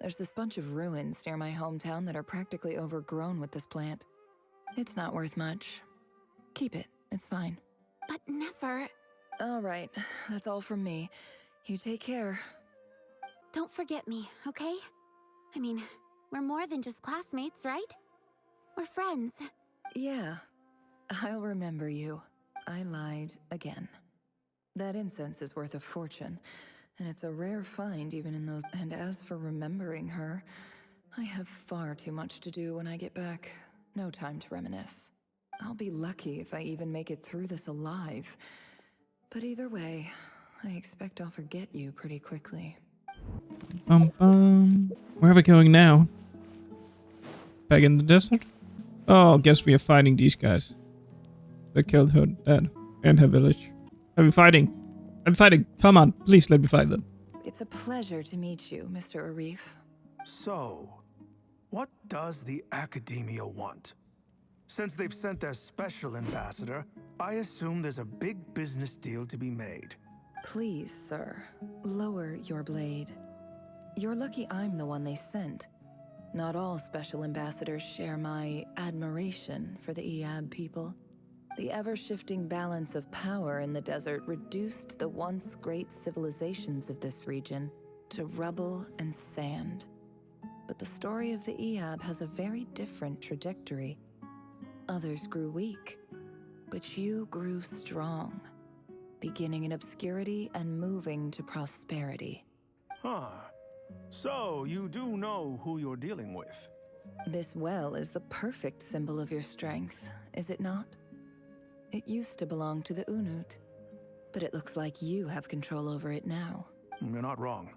S9: There's this bunch of ruins near my hometown that are practically overgrown with this plant. It's not worth much. Keep it, it's fine.
S3: But never.
S9: All right, that's all from me. You take care.
S3: Don't forget me, okay? I mean, we're more than just classmates, right? We're friends.
S9: Yeah, I'll remember you. I lied again. That incense is worth a fortune, and it's a rare find even in those. And as for remembering her, I have far too much to do when I get back. No time to reminisce. I'll be lucky if I even make it through this alive. But either way, I expect I'll forget you pretty quickly.
S1: Where are we going now? Back in the desert? Oh, guess we are fighting these guys. They killed her dad and her village. Are we fighting? I'm fighting. Come on, please let me fight them.
S9: It's a pleasure to meet you, Mr. Arif.
S13: So, what does the Academia want? Since they've sent their special ambassador, I assume there's a big business deal to be made.
S9: Please, sir, lower your blade. You're lucky I'm the one they sent. Not all special ambassadors share my admiration for the Iab people. The ever-shifting balance of power in the desert reduced the once great civilizations of this region to rubble and sand. But the story of the Iab has a very different trajectory. Others grew weak, but you grew strong, beginning in obscurity and moving to prosperity.
S13: Huh. So, you do know who you're dealing with?
S9: This well is the perfect symbol of your strength, is it not? It used to belong to the Unut, but it looks like you have control over it now.
S13: You're not wrong.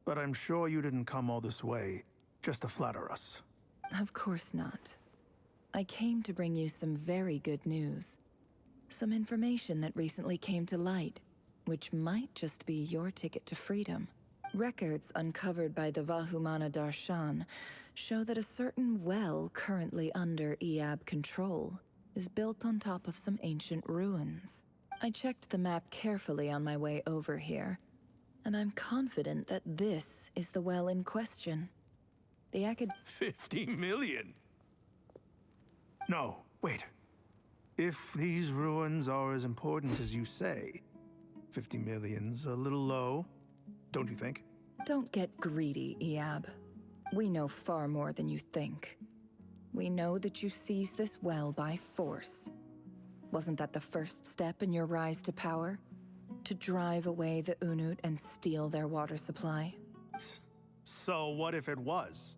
S13: But I'm sure you didn't come all this way just to flatter us.
S9: Of course not. I came to bring you some very good news. Some information that recently came to light, which might just be your ticket to freedom. Records uncovered by the Vahumana Darshan show that a certain well currently under Iab control is built on top of some ancient ruins. I checked the map carefully on my way over here, and I'm confident that this is the well in question. The acad-
S13: 50 million? No, wait. If these ruins are as important as you say, 50 million's a little low, don't you think?
S9: Don't get greedy, Eab. We know far more than you think. We know that you seized this well by force. Wasn't that the first step in your rise to power? To drive away the Unut and steal their water supply?
S13: So what if it was?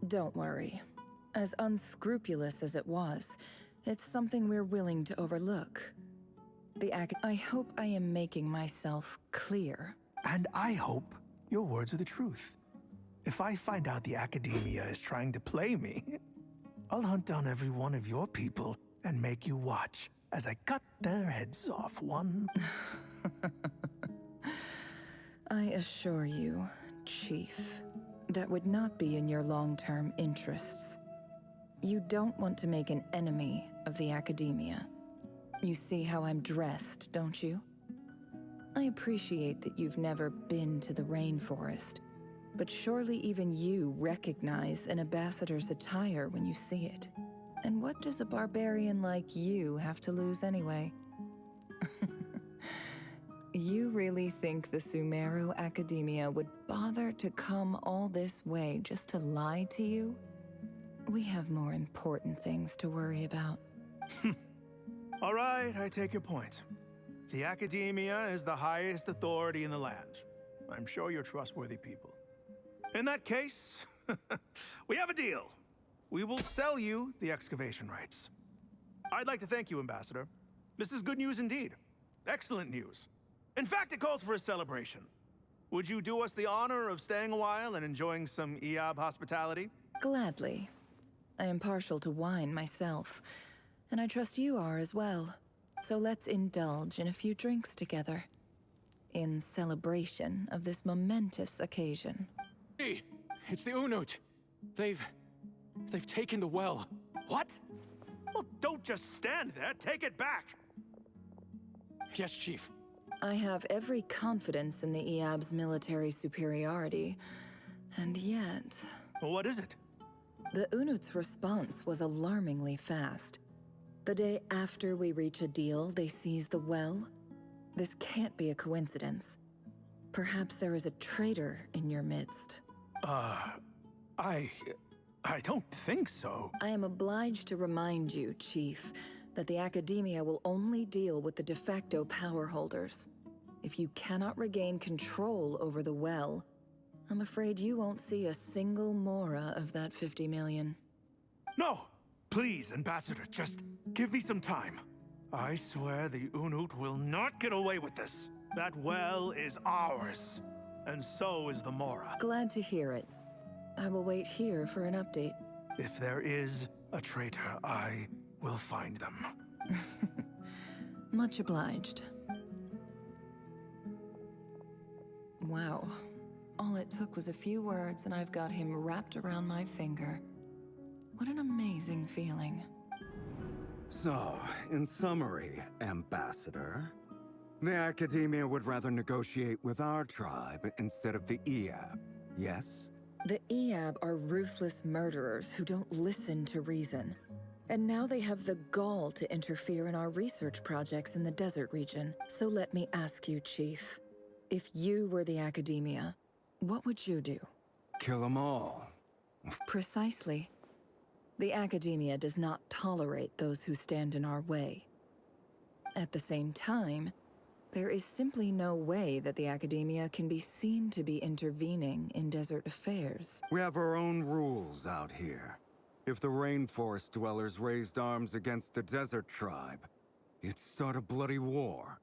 S9: Don't worry. As unscrupulous as it was, it's something we're willing to overlook. I hope I am making myself clear.
S13: And I hope your words are the truth. If I find out the Academia is trying to play me, I'll hunt down every one of your people and make you watch as I cut their heads off one.
S9: I assure you, Chief, that would not be in your long-term interests. You don't want to make an enemy of the Academia. You see how I'm dressed, don't you? I appreciate that you've never been to the rainforest, but surely even you recognize an ambassador's attire when you see it. And what does a barbarian like you have to lose anyway? You really think the Sumeru Academia would bother to come all this way just to lie to you? We have more important things to worry about.
S13: All right, I take your point. The Academia is the highest authority in the land. I'm sure you're trustworthy people. In that case, we have a deal. We will sell you the excavation rights. I'd like to thank you, Ambassador. This is good news indeed. Excellent news. In fact, it calls for a celebration. Would you do us the honor of staying a while and enjoying some Eab hospitality?
S9: Gladly. I am partial to wine myself, and I trust you are as well. So let's indulge in a few drinks together, in celebration of this momentous occasion.
S7: Hey, it's the Unut. They've taken the well.
S13: What? Well, don't just stand there. Take it back.
S7: Yes, Chief.
S9: I have every confidence in the Eab's military superiority, and yet...
S13: What is it?
S9: The Unut's response was alarmingly fast. The day after we reach a deal, they seize the well. This can't be a coincidence. Perhaps there is a traitor in your midst.
S13: I don't think so.
S9: I am obliged to remind you, Chief, that the Academia will only deal with the de facto power holders. If you cannot regain control over the well, I'm afraid you won't see a single mora of that 50 million.
S13: No! Please, Ambassador, just give me some time. I swear the Unut will not get away with this. That well is ours, and so is the mora.
S9: Glad to hear it. I will wait here for an update.
S13: If there is a traitor, I will find them.
S9: Much obliged. Wow. All it took was a few words and I've got him wrapped around my finger. What an amazing feeling.
S12: So, in summary, Ambassador, the Academia would rather negotiate with our tribe instead of the Eab, yes?
S9: The Eab are ruthless murderers who don't listen to reason. And now they have the gall to interfere in our research projects in the desert region. So let me ask you, Chief. If you were the Academia, what would you do?
S12: Kill them all.
S9: Precisely. The Academia does not tolerate those who stand in our way. At the same time, there is simply no way that the Academia can be seen to be intervening in desert affairs.
S12: We have our own rules out here. If the rainforest dwellers raised arms against a desert tribe, it'd start a bloody war.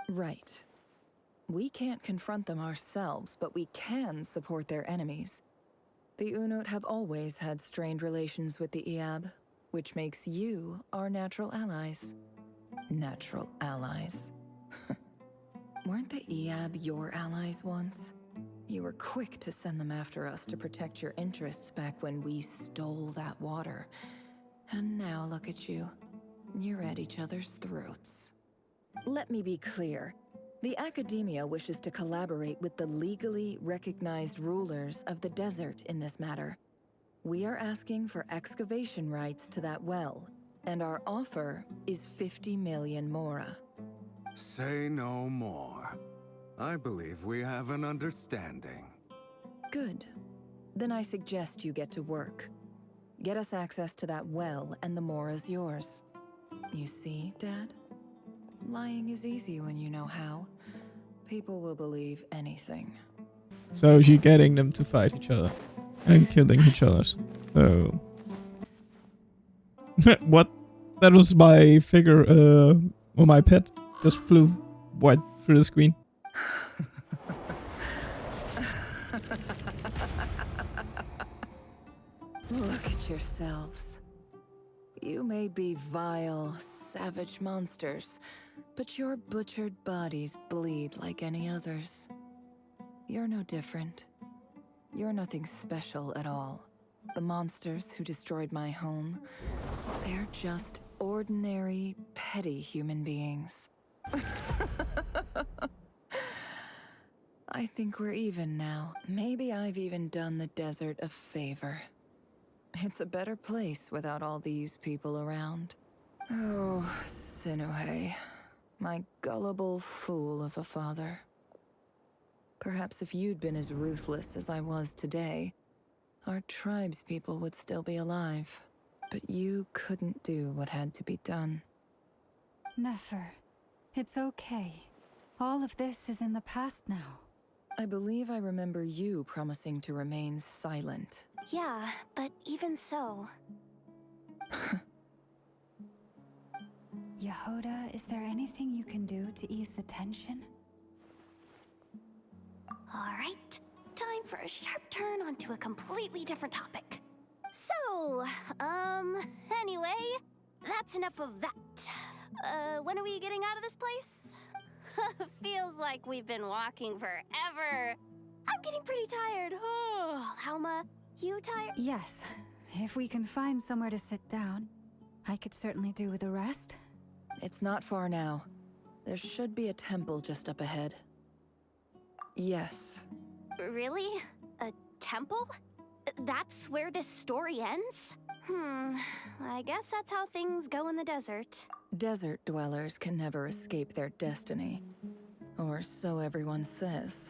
S9: Right. We can't confront them ourselves, but we can support their enemies. The Unut have always had strained relations with the Eab, which makes you our natural allies. Natural allies. Weren't the Eab your allies once? You were quick to send them after us to protect your interests back when we stole that water. And now look at you. You're at each other's throats. Let me be clear. The academia wishes to collaborate with the legally recognized rulers of the desert in this matter. We are asking for excavation rights to that well, and our offer is 50 million mora.
S12: Say no more. I believe we have an understanding.
S9: Good. Then I suggest you get to work. Get us access to that well, and the mora's yours. You see, Dad? Lying is easy when you know how. People will believe anything.
S1: So she's getting them to fight each other and killing each other. So what? That was my figure, or my pet just flew right through the screen.
S9: Look at yourselves. You may be vile, savage monsters, but your butchered bodies bleed like any others. You're no different. You're nothing special at all. The monsters who destroyed my home, they're just ordinary, petty human beings. I think we're even now. Maybe I've even done the desert a favor. It's a better place without all these people around. Oh, Sinuhe, my gullible fool of a father. Perhaps if you'd been as ruthless as I was today, our tribespeople would still be alive. But you couldn't do what had to be done.
S10: Nefer, it's okay. All of this is in the past now.
S9: I believe I remember you promising to remain silent.
S3: Yeah, but even so.
S10: Yehoda, is there anything you can do to ease the tension?
S3: All right, time for a sharp turn onto a completely different topic. So, anyway, that's enough of that. When are we getting out of this place? Feels like we've been walking forever. I'm getting pretty tired. Oh, Alma, you tired?
S10: Yes. If we can find somewhere to sit down, I could certainly do with a rest.
S9: It's not far now. There should be a temple just up ahead. Yes.
S3: Really? A temple? That's where this story ends? I guess that's how things go in the desert.
S9: Desert dwellers can never escape their destiny. Or so everyone says.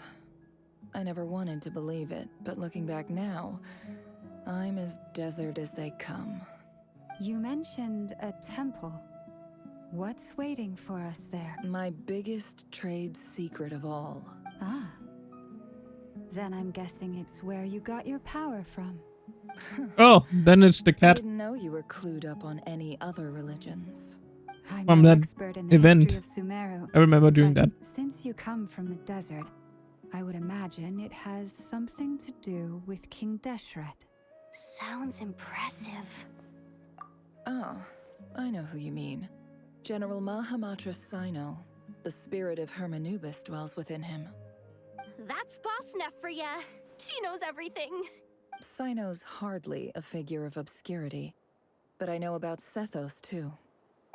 S9: I never wanted to believe it, but looking back now, I'm as desert as they come.
S10: You mentioned a temple. What's waiting for us there?
S9: My biggest trade secret of all.
S10: Ah. Then I'm guessing it's where you got your power from.
S1: Oh, then it's the
S9: I
S1: cat
S9: didn't know you were clued up on any other religions.
S10: I'm
S1: from
S10: no
S1: that
S10: expert in the
S1: event.
S10: history of Sumeru.
S1: I remember doing
S10: but
S1: that.
S10: Since you come from the desert, I would imagine it has something to do with King Deshret.
S3: Sounds impressive.
S9: Oh, I know who you mean. General Mahamatra Sino. The spirit of Hermanubis dwells within him.
S3: That's Boss Neff for ya. She knows everything.
S9: Sino's hardly a figure of obscurity, but I know about Sethos too.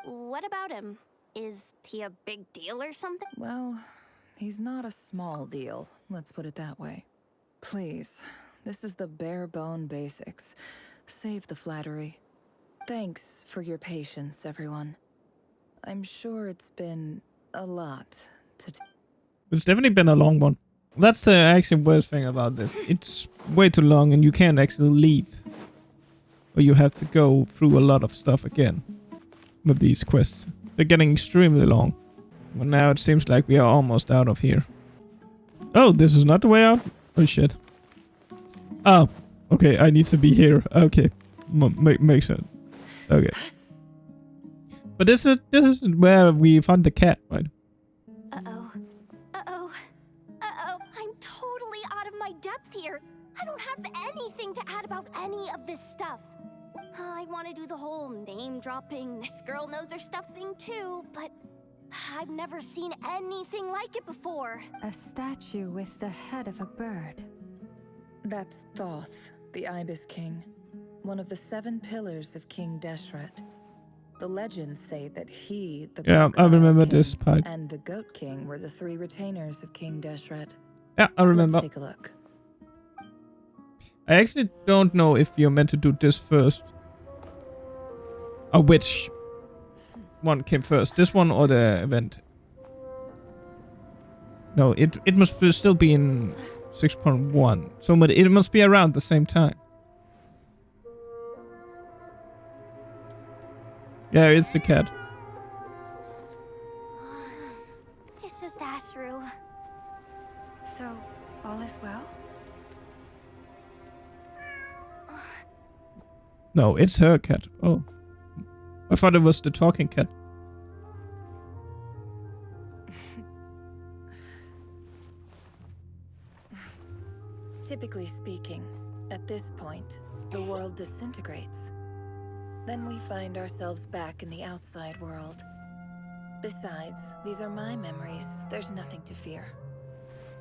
S3: What about him? Is he a big deal or something?
S9: Well, he's not a small deal, let's put it that way. Please, this is the bare bone basics. Save the flattery. Thanks for your patience, everyone. I'm sure it's been a lot to
S1: It's definitely been a long one. That's the actually worst thing about this. It's way too long and you can't actually leave. Or you have to go through a lot of stuff again with these quests. They're getting extremely long. But now it seems like we are almost out of here. Oh, this is not the way out? Oh shit. Oh, okay, I need to be here. Okay, make sure. Okay. But this is where we found the cat, right?
S3: Uh-oh. Uh-oh. Uh-oh. I'm totally out of my depth here. I don't have anything to add about any of this stuff. I want to do the whole name-dropping, this girl knows her stuff thing too, but I've never seen anything like it before.
S10: A statue with the head of a bird.
S9: That's Thoth, the Ibis King. One of the 7 pillars of King Deshret. The legends say that he, the
S1: Yeah, I
S9: Crocodile
S1: remember
S9: King,
S1: this part.
S9: and the Goat King were the 3 retainers of King Deshret.
S1: Yeah, I remember.
S9: Let's take a look.
S1: I actually don't know if you're meant to do this first. Or which one came first, this one or the event? No, it must still be in 6.1. So it must be around the same time. Yeah, it's the cat.
S3: It's just Ashru.
S10: So, all is well?
S1: No, it's her cat. Oh. I thought it was the talking cat.
S9: Typically speaking, at this point, the world disintegrates. Then we find ourselves back in the outside world. Besides, these are my memories. There's nothing to fear.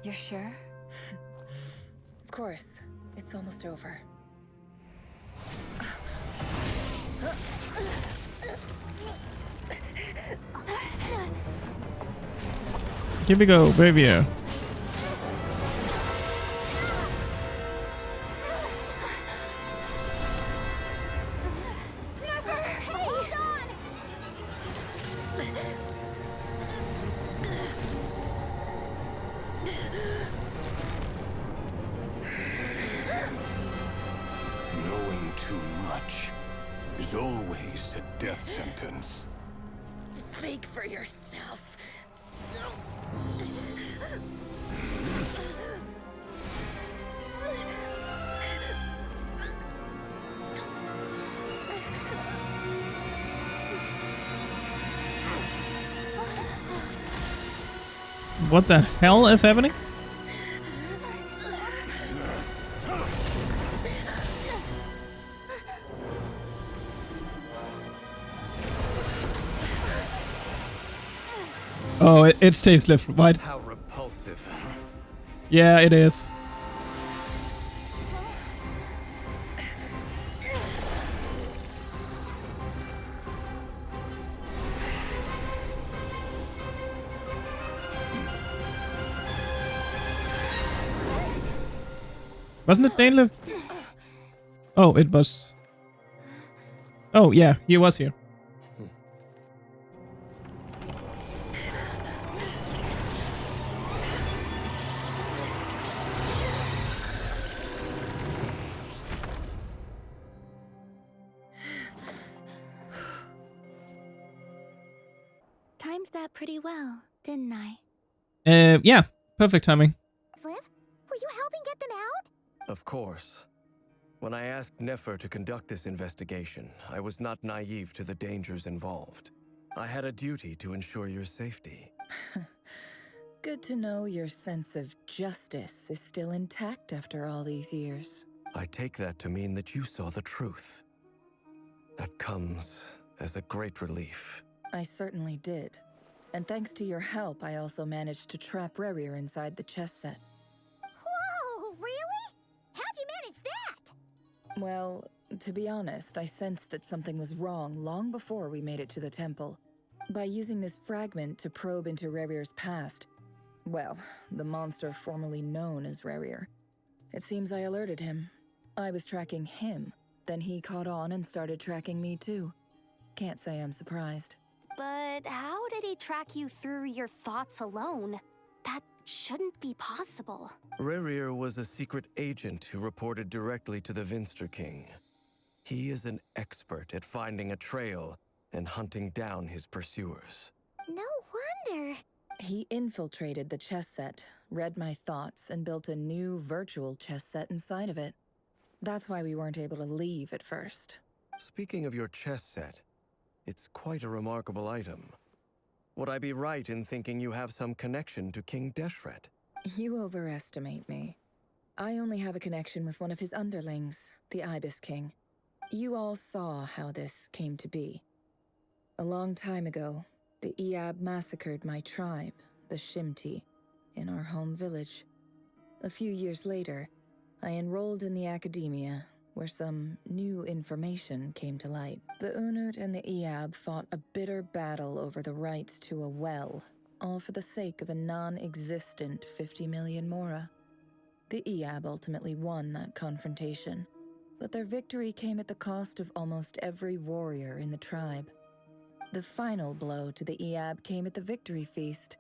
S10: You're sure?
S9: Of course. It's almost over.
S1: Here we go, Bravier.
S7: Knowing too much is always a death sentence.
S9: Speak for yourself.
S1: What the hell is happening? Oh, it stays left, right?
S13: How repulsive.
S1: Yeah, it is. Wasn't it Danelip? Oh, it was. Oh, yeah, he was here.
S3: Timed that pretty well, didn't I?
S1: Yeah, perfect timing.
S3: Sliv, were you helping get them out?
S6: Of course. When I asked Nefer to conduct this investigation, I was not naive to the dangers involved. I had a duty to ensure your safety.
S9: Good to know your sense of justice is still intact after all these years.
S6: I take that to mean that you saw the truth. That comes as a great relief.
S9: I certainly did. And thanks to your help, I also managed to trap Rerir inside the chess set.
S3: Whoa, really? How'd you manage that?
S9: Well, to be honest, I sensed that something was wrong long before we made it to the temple. By using this fragment to probe into Rerir's past, well, the monster formerly known as Rerir, it seems I alerted him. I was tracking him, then he caught on and started tracking me too. Can't say I'm surprised.
S3: But how did he track you through your thoughts alone? That shouldn't be possible.
S6: Rerir was a secret agent who reported directly to the Vinster King. He is an expert at finding a trail and hunting down his pursuers.
S3: No wonder.
S9: He infiltrated the chess set, read my thoughts, and built a new virtual chess set inside of it. That's why we weren't able to leave at first.
S6: Speaking of your chess set, it's quite a remarkable item. Would I be right in thinking you have some connection to King Deshret?
S9: You overestimate me. I only have a connection with one of his underlings, the Ibis King. You all saw how this came to be. A long time ago, the Eab massacred my tribe, the Shimti, in our home village. A few years later, I enrolled in the academia where some new information came to light. The Unut and the Eab fought a bitter battle over the rights to a well, all for the sake of a non-existent 50 million mora. The Eab ultimately won that confrontation, but their victory came at the cost of almost every warrior in the tribe. The final blow to the Eab came at the victory feast,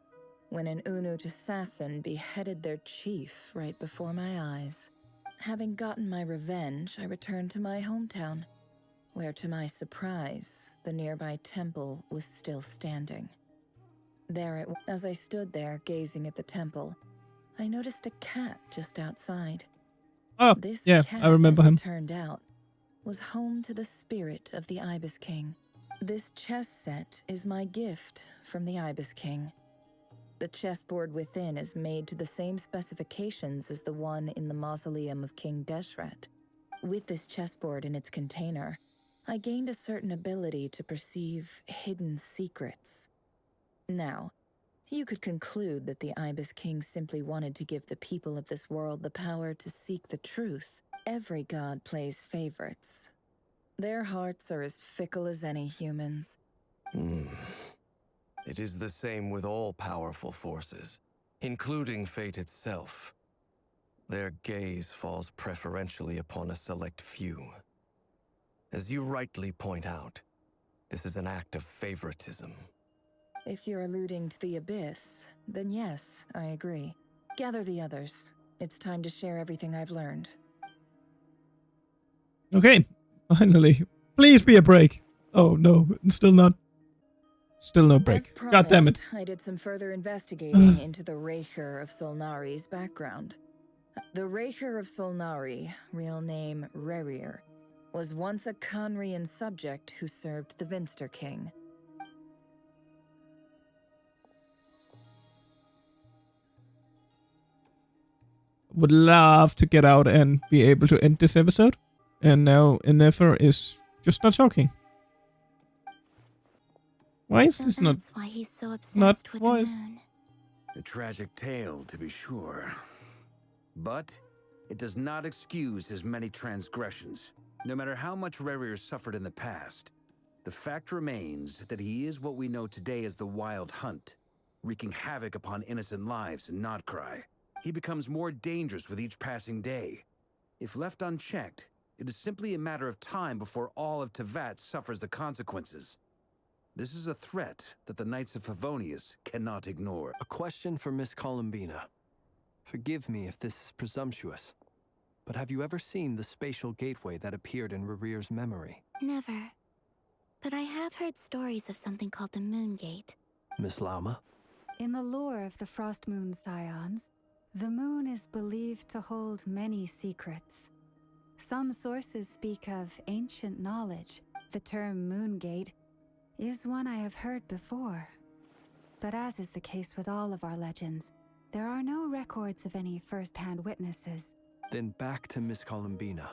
S9: when an Unut assassin beheaded their chief right before my eyes. Having gotten my revenge, I returned to my hometown, where to my surprise, the nearby temple was still standing. As I stood there gazing at the temple, I noticed a cat just outside.
S1: Oh,
S9: This
S1: yeah,
S9: cat,
S1: I remember
S9: as
S1: him.
S9: it turned out, was home to the spirit of the Ibis King. This chess set is my gift from the Ibis King. The chessboard within is made to the same specifications as the one in the mausoleum of King Deshret. With this chessboard in its container, I gained a certain ability to perceive hidden secrets. Now, you could conclude that the Ibis King simply wanted to give the people of this world the power to seek the truth. Every god plays favorites. Their hearts are as fickle as any human's.
S16: It is the same with all powerful forces, including fate itself. Their gaze falls preferentially upon a select few. As you rightly point out, this is an act of favoritism.
S9: If you're alluding to the Abyss, then yes, I agree. Gather the others. It's time to share everything I've learned.
S1: Okay, finally. Please be a break. Oh no, still not. Still no break.
S9: As
S1: God damn it.
S9: promised, I did some further investigating into the Recher of Solnari's background. The Recher of Solnari, real name Rerir, was once a Conrian subject who served the Vinster King.
S1: Would love to get out and be able to end this episode. And now nefer is just not talking. Why is this not?
S17: That's why he's so obsessed
S1: not
S17: with
S1: voice?
S17: the moon.
S18: A tragic tale, to be sure. But it does not excuse his many transgressions. No matter how much Rerir suffered in the past, the fact remains that he is what we know today as the Wild Hunt, wreaking havoc upon innocent lives in Notcry. He becomes more dangerous with each passing day. If left unchecked, it is simply a matter of time before all of Tevat suffers the consequences. This is a threat that the Knights of Favonius cannot ignore.
S7: A question for Miss Columbina. Forgive me if this is presumptuous, but have you ever seen the spatial gateway that appeared in Rerir's memory?
S17: Never. But I have heard stories of something called the Moon Gate.
S7: Miss Lama?
S10: In the lore of the Frost Moon Scions, the moon is believed to hold many secrets. Some sources speak of ancient knowledge. The term Moon Gate is one I have heard before. But as is the case with all of our legends, there are no records of any first-hand witnesses.
S7: Then back to Miss Columbina.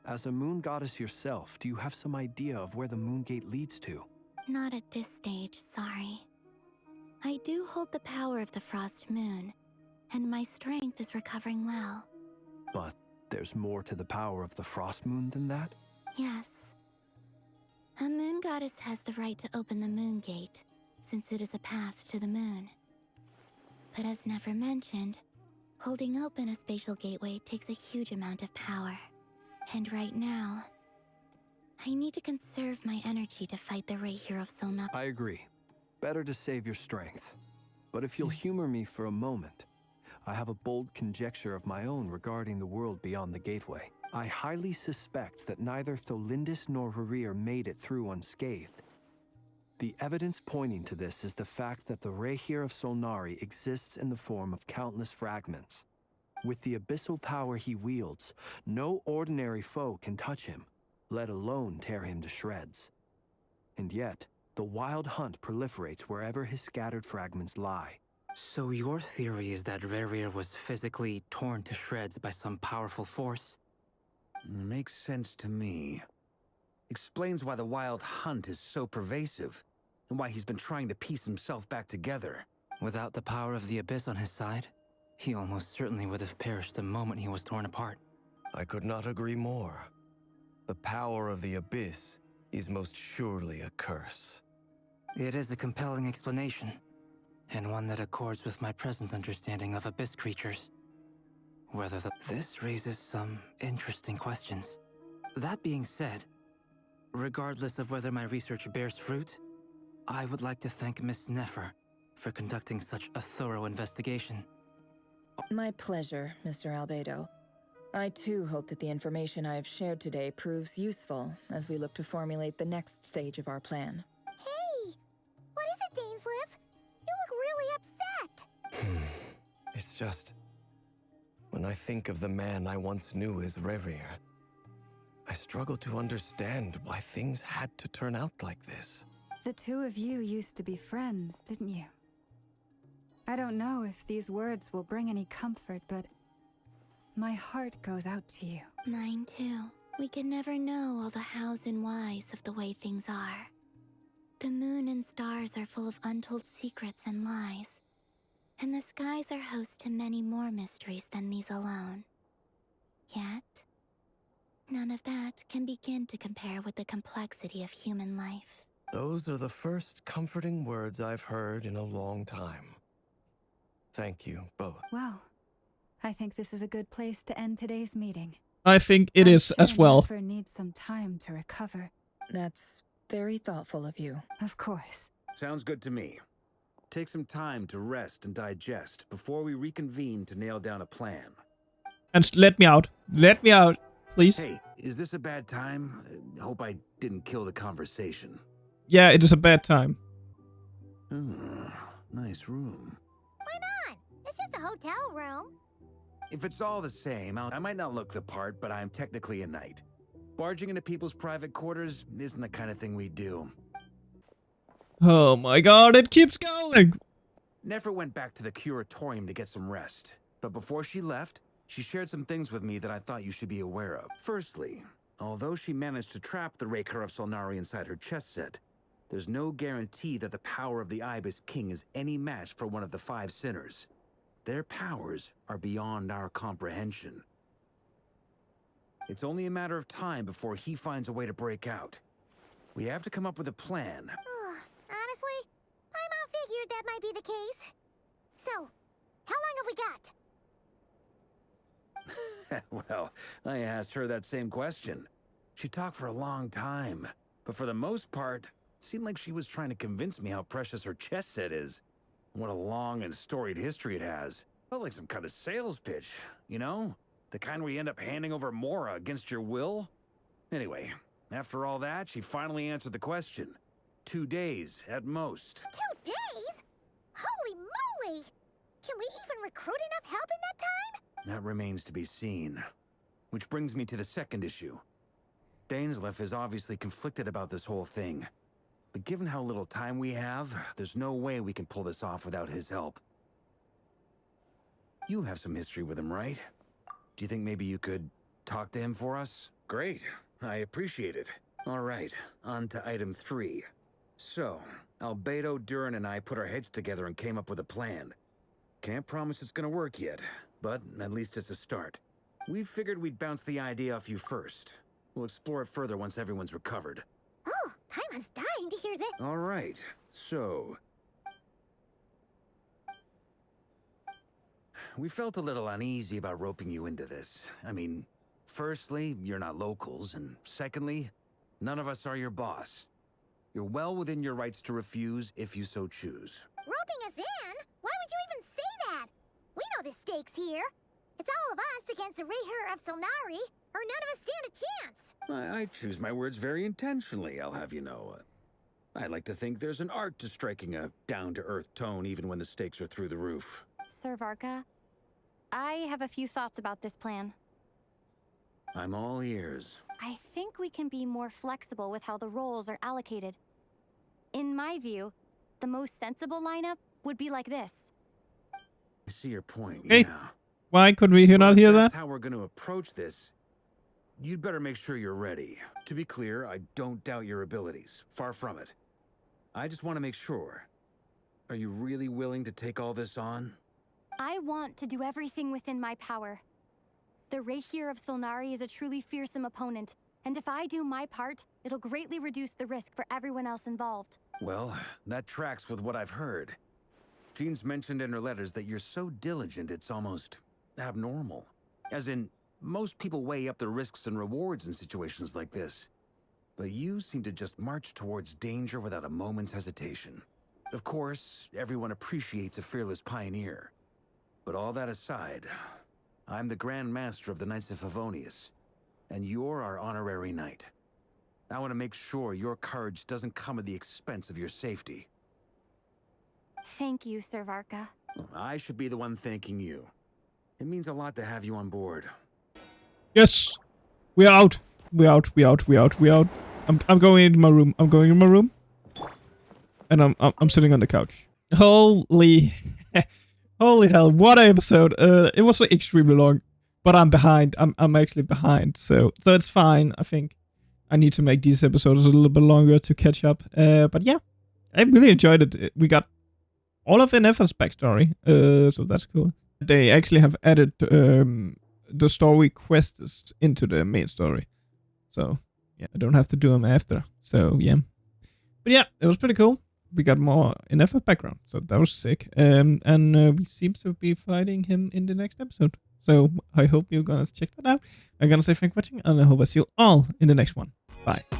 S7: As a moon goddess yourself, do you have some idea of where the Moon Gate leads to?
S17: Not at this stage, sorry. I do hold the power of the Frost Moon, and my strength is recovering well.
S7: But there's more to the power of the Frost Moon than that?
S17: Yes. A moon goddess has the right to open the Moon Gate, since it is a path to the moon. But as Nefer mentioned, holding open a spatial gateway takes a huge amount of power. And right now, I need to conserve my energy to fight the Recher of Solnari.
S7: I agree. Better to save your strength. But if you'll humor me for a moment, I have a bold conjecture of my own regarding the world beyond the gateway. I highly suspect that neither Tholindis nor Rerir made it through unscathed. The evidence pointing to this is the fact that the Recher of Solnari exists in the form of countless fragments. With the abyssal power he wields, no ordinary foe can touch him, let alone tear him to shreds. And yet, the Wild Hunt proliferates wherever his scattered fragments lie.
S19: So your theory is that Rerir was physically torn to shreds by some powerful force?
S18: Makes sense to me. Explains why the Wild Hunt is so pervasive, and why he's been trying to piece himself back together.
S19: Without the power of the Abyss on his side, he almost certainly would have perished the moment he was torn apart.
S16: I could not agree more. The power of the Abyss is most surely a curse.
S19: It is a compelling explanation, and one that accords with my present understanding of Abyss creatures. This raises some interesting questions. That being said, regardless of whether my research bears fruit, I would like to thank Miss Nefer for conducting such a thorough investigation.
S9: My pleasure, Mr. Albedo. I too hope that the information I have shared today proves useful as we look to formulate the next stage of our plan.
S17: Hey! What is it, Dainsleif? You look really upset!
S16: It's just... when I think of the man I once knew as Rerir, I struggle to understand why things had to turn out like this.
S10: The two of you used to be friends, didn't you? I don't know if these words will bring any comfort, but my heart goes out to you.
S17: Mine too. We can never know all the hows and whys of the way things are. The moon and stars are full of untold secrets and lies. And the skies are host to many more mysteries than these alone. Yet, none of that can begin to compare with the complexity of human life.
S16: Those are the first comforting words I've heard in a long time. Thank you both.
S10: Well, I think this is a good place to end today's meeting.
S1: I think it is as well.
S10: Nefer needs some time to recover.
S9: That's very thoughtful of you.
S10: Of course.
S18: Sounds good to me. Take some time to rest and digest before we reconvene to nail down a plan.
S1: And let me out. Let me out, please.
S18: Hey, is this a bad time? Hope I didn't kill the conversation.
S1: Yeah, it is a bad time.
S18: Nice room.
S3: Why not? It's just a hotel room.
S18: If it's all the same, I might not look the part, but I'm technically a knight. Barging into people's private quarters isn't the kind of thing we do.
S1: Oh my god, it keeps going!
S18: Nefer went back to the curatorium to get some rest. But before she left, she shared some things with me that I thought you should be aware of. Firstly, although she managed to trap the Raker of Solnari inside her chess set, there's no guarantee that the power of the Ibis King is any match for one of the 5 sinners. Their powers are beyond our comprehension. It's only a matter of time before he finds a way to break out. We have to come up with a plan.
S3: Honestly, my mom figured that might be the case. So, how long have we got?
S18: Well, I asked her that same question. She talked for a long time, but for the most part, it seemed like she was trying to convince me how precious her chess set is. What a long and storied history it has. Felt like some kind of sales pitch, you know? The kind where you end up handing over Mora against your will? Anyway, after all that, she finally answered the question. 2 days, at most.
S3: 2 days? Holy moly! Can we even recruit enough help in that time?
S18: That remains to be seen. Which brings me to the second issue. Dainsleif is obviously conflicted about this whole thing. But given how little time we have, there's no way we can pull this off without his help. You have some history with him, right? Do you think maybe you could talk to him for us? Great. I appreciate it. All right, on to item 3. So, Albedo, Durin, and I put our heads together and came up with a plan. Can't promise it's gonna work yet, but at least it's a start. We figured we'd bounce the idea off you first. We'll explore it further once everyone's recovered.
S3: Oh, Paimon's dying to hear this.
S18: All right, so... we felt a little uneasy about roping you into this. I mean, firstly, you're not locals, and secondly, none of us are your boss. You're well within your rights to refuse if you so choose.
S3: Roping us in? Why would you even say that? We know the stakes here. It's all of us against the Reher of Solnari, or none of us stand a chance.
S18: I choose my words very intentionally, I'll have you know. I like to think there's an art to striking a down-to-earth tone even when the stakes are through the roof.
S3: Sir Varka, I have a few thoughts about this plan.
S18: I'm all ears.
S3: I think we can be more flexible with how the roles are allocated. In my view, the most sensible lineup would be like this.
S18: I see your point,
S1: Hey,
S18: yeah.
S1: why could we not hear that?
S18: That's how we're going to approach this. You'd better make sure you're ready. To be clear, I don't doubt your abilities. Far from it. I just want to make sure. Are you really willing to take all this on?
S3: I want to do everything within my power. The Rayhir of Solnari is a truly fearsome opponent, and if I do my part, it'll greatly reduce the risk for everyone else involved.
S18: Well, that tracks with what I've heard. Jean's mentioned in her letters that you're so diligent it's almost abnormal. As in, most people weigh up the risks and rewards in situations like this. But you seem to just march towards danger without a moment's hesitation. Of course, everyone appreciates a fearless pioneer. But all that aside, I'm the Grand Master of the Knights of Favonius, and you're our honorary knight. I want to make sure your courage doesn't come at the expense of your safety.
S3: Thank you, Sir Varka.
S18: I should be the one thanking you. It means a lot to have you on board.
S1: Yes! We are out! We out. I'm going into my room. And I'm sitting on the couch. Holy... Holy hell, what an episode. It was like extremely long. But I'm behind. I'm actually behind. So it's fine, I think. I need to make these episodes a little bit longer to catch up. But yeah, I really enjoyed it. We got all of Nefer's backstory. So that's cool. They actually have added the story quests into the main story. So yeah, I don't have to do them after. So yeah. But yeah, it was pretty cool. We got more Nefer's background. So that was sick. And we seem to be fighting him in the next episode. So I hope you're gonna check that out. I'm gonna say thanks for watching, and I hope I see you all in the next one. Bye.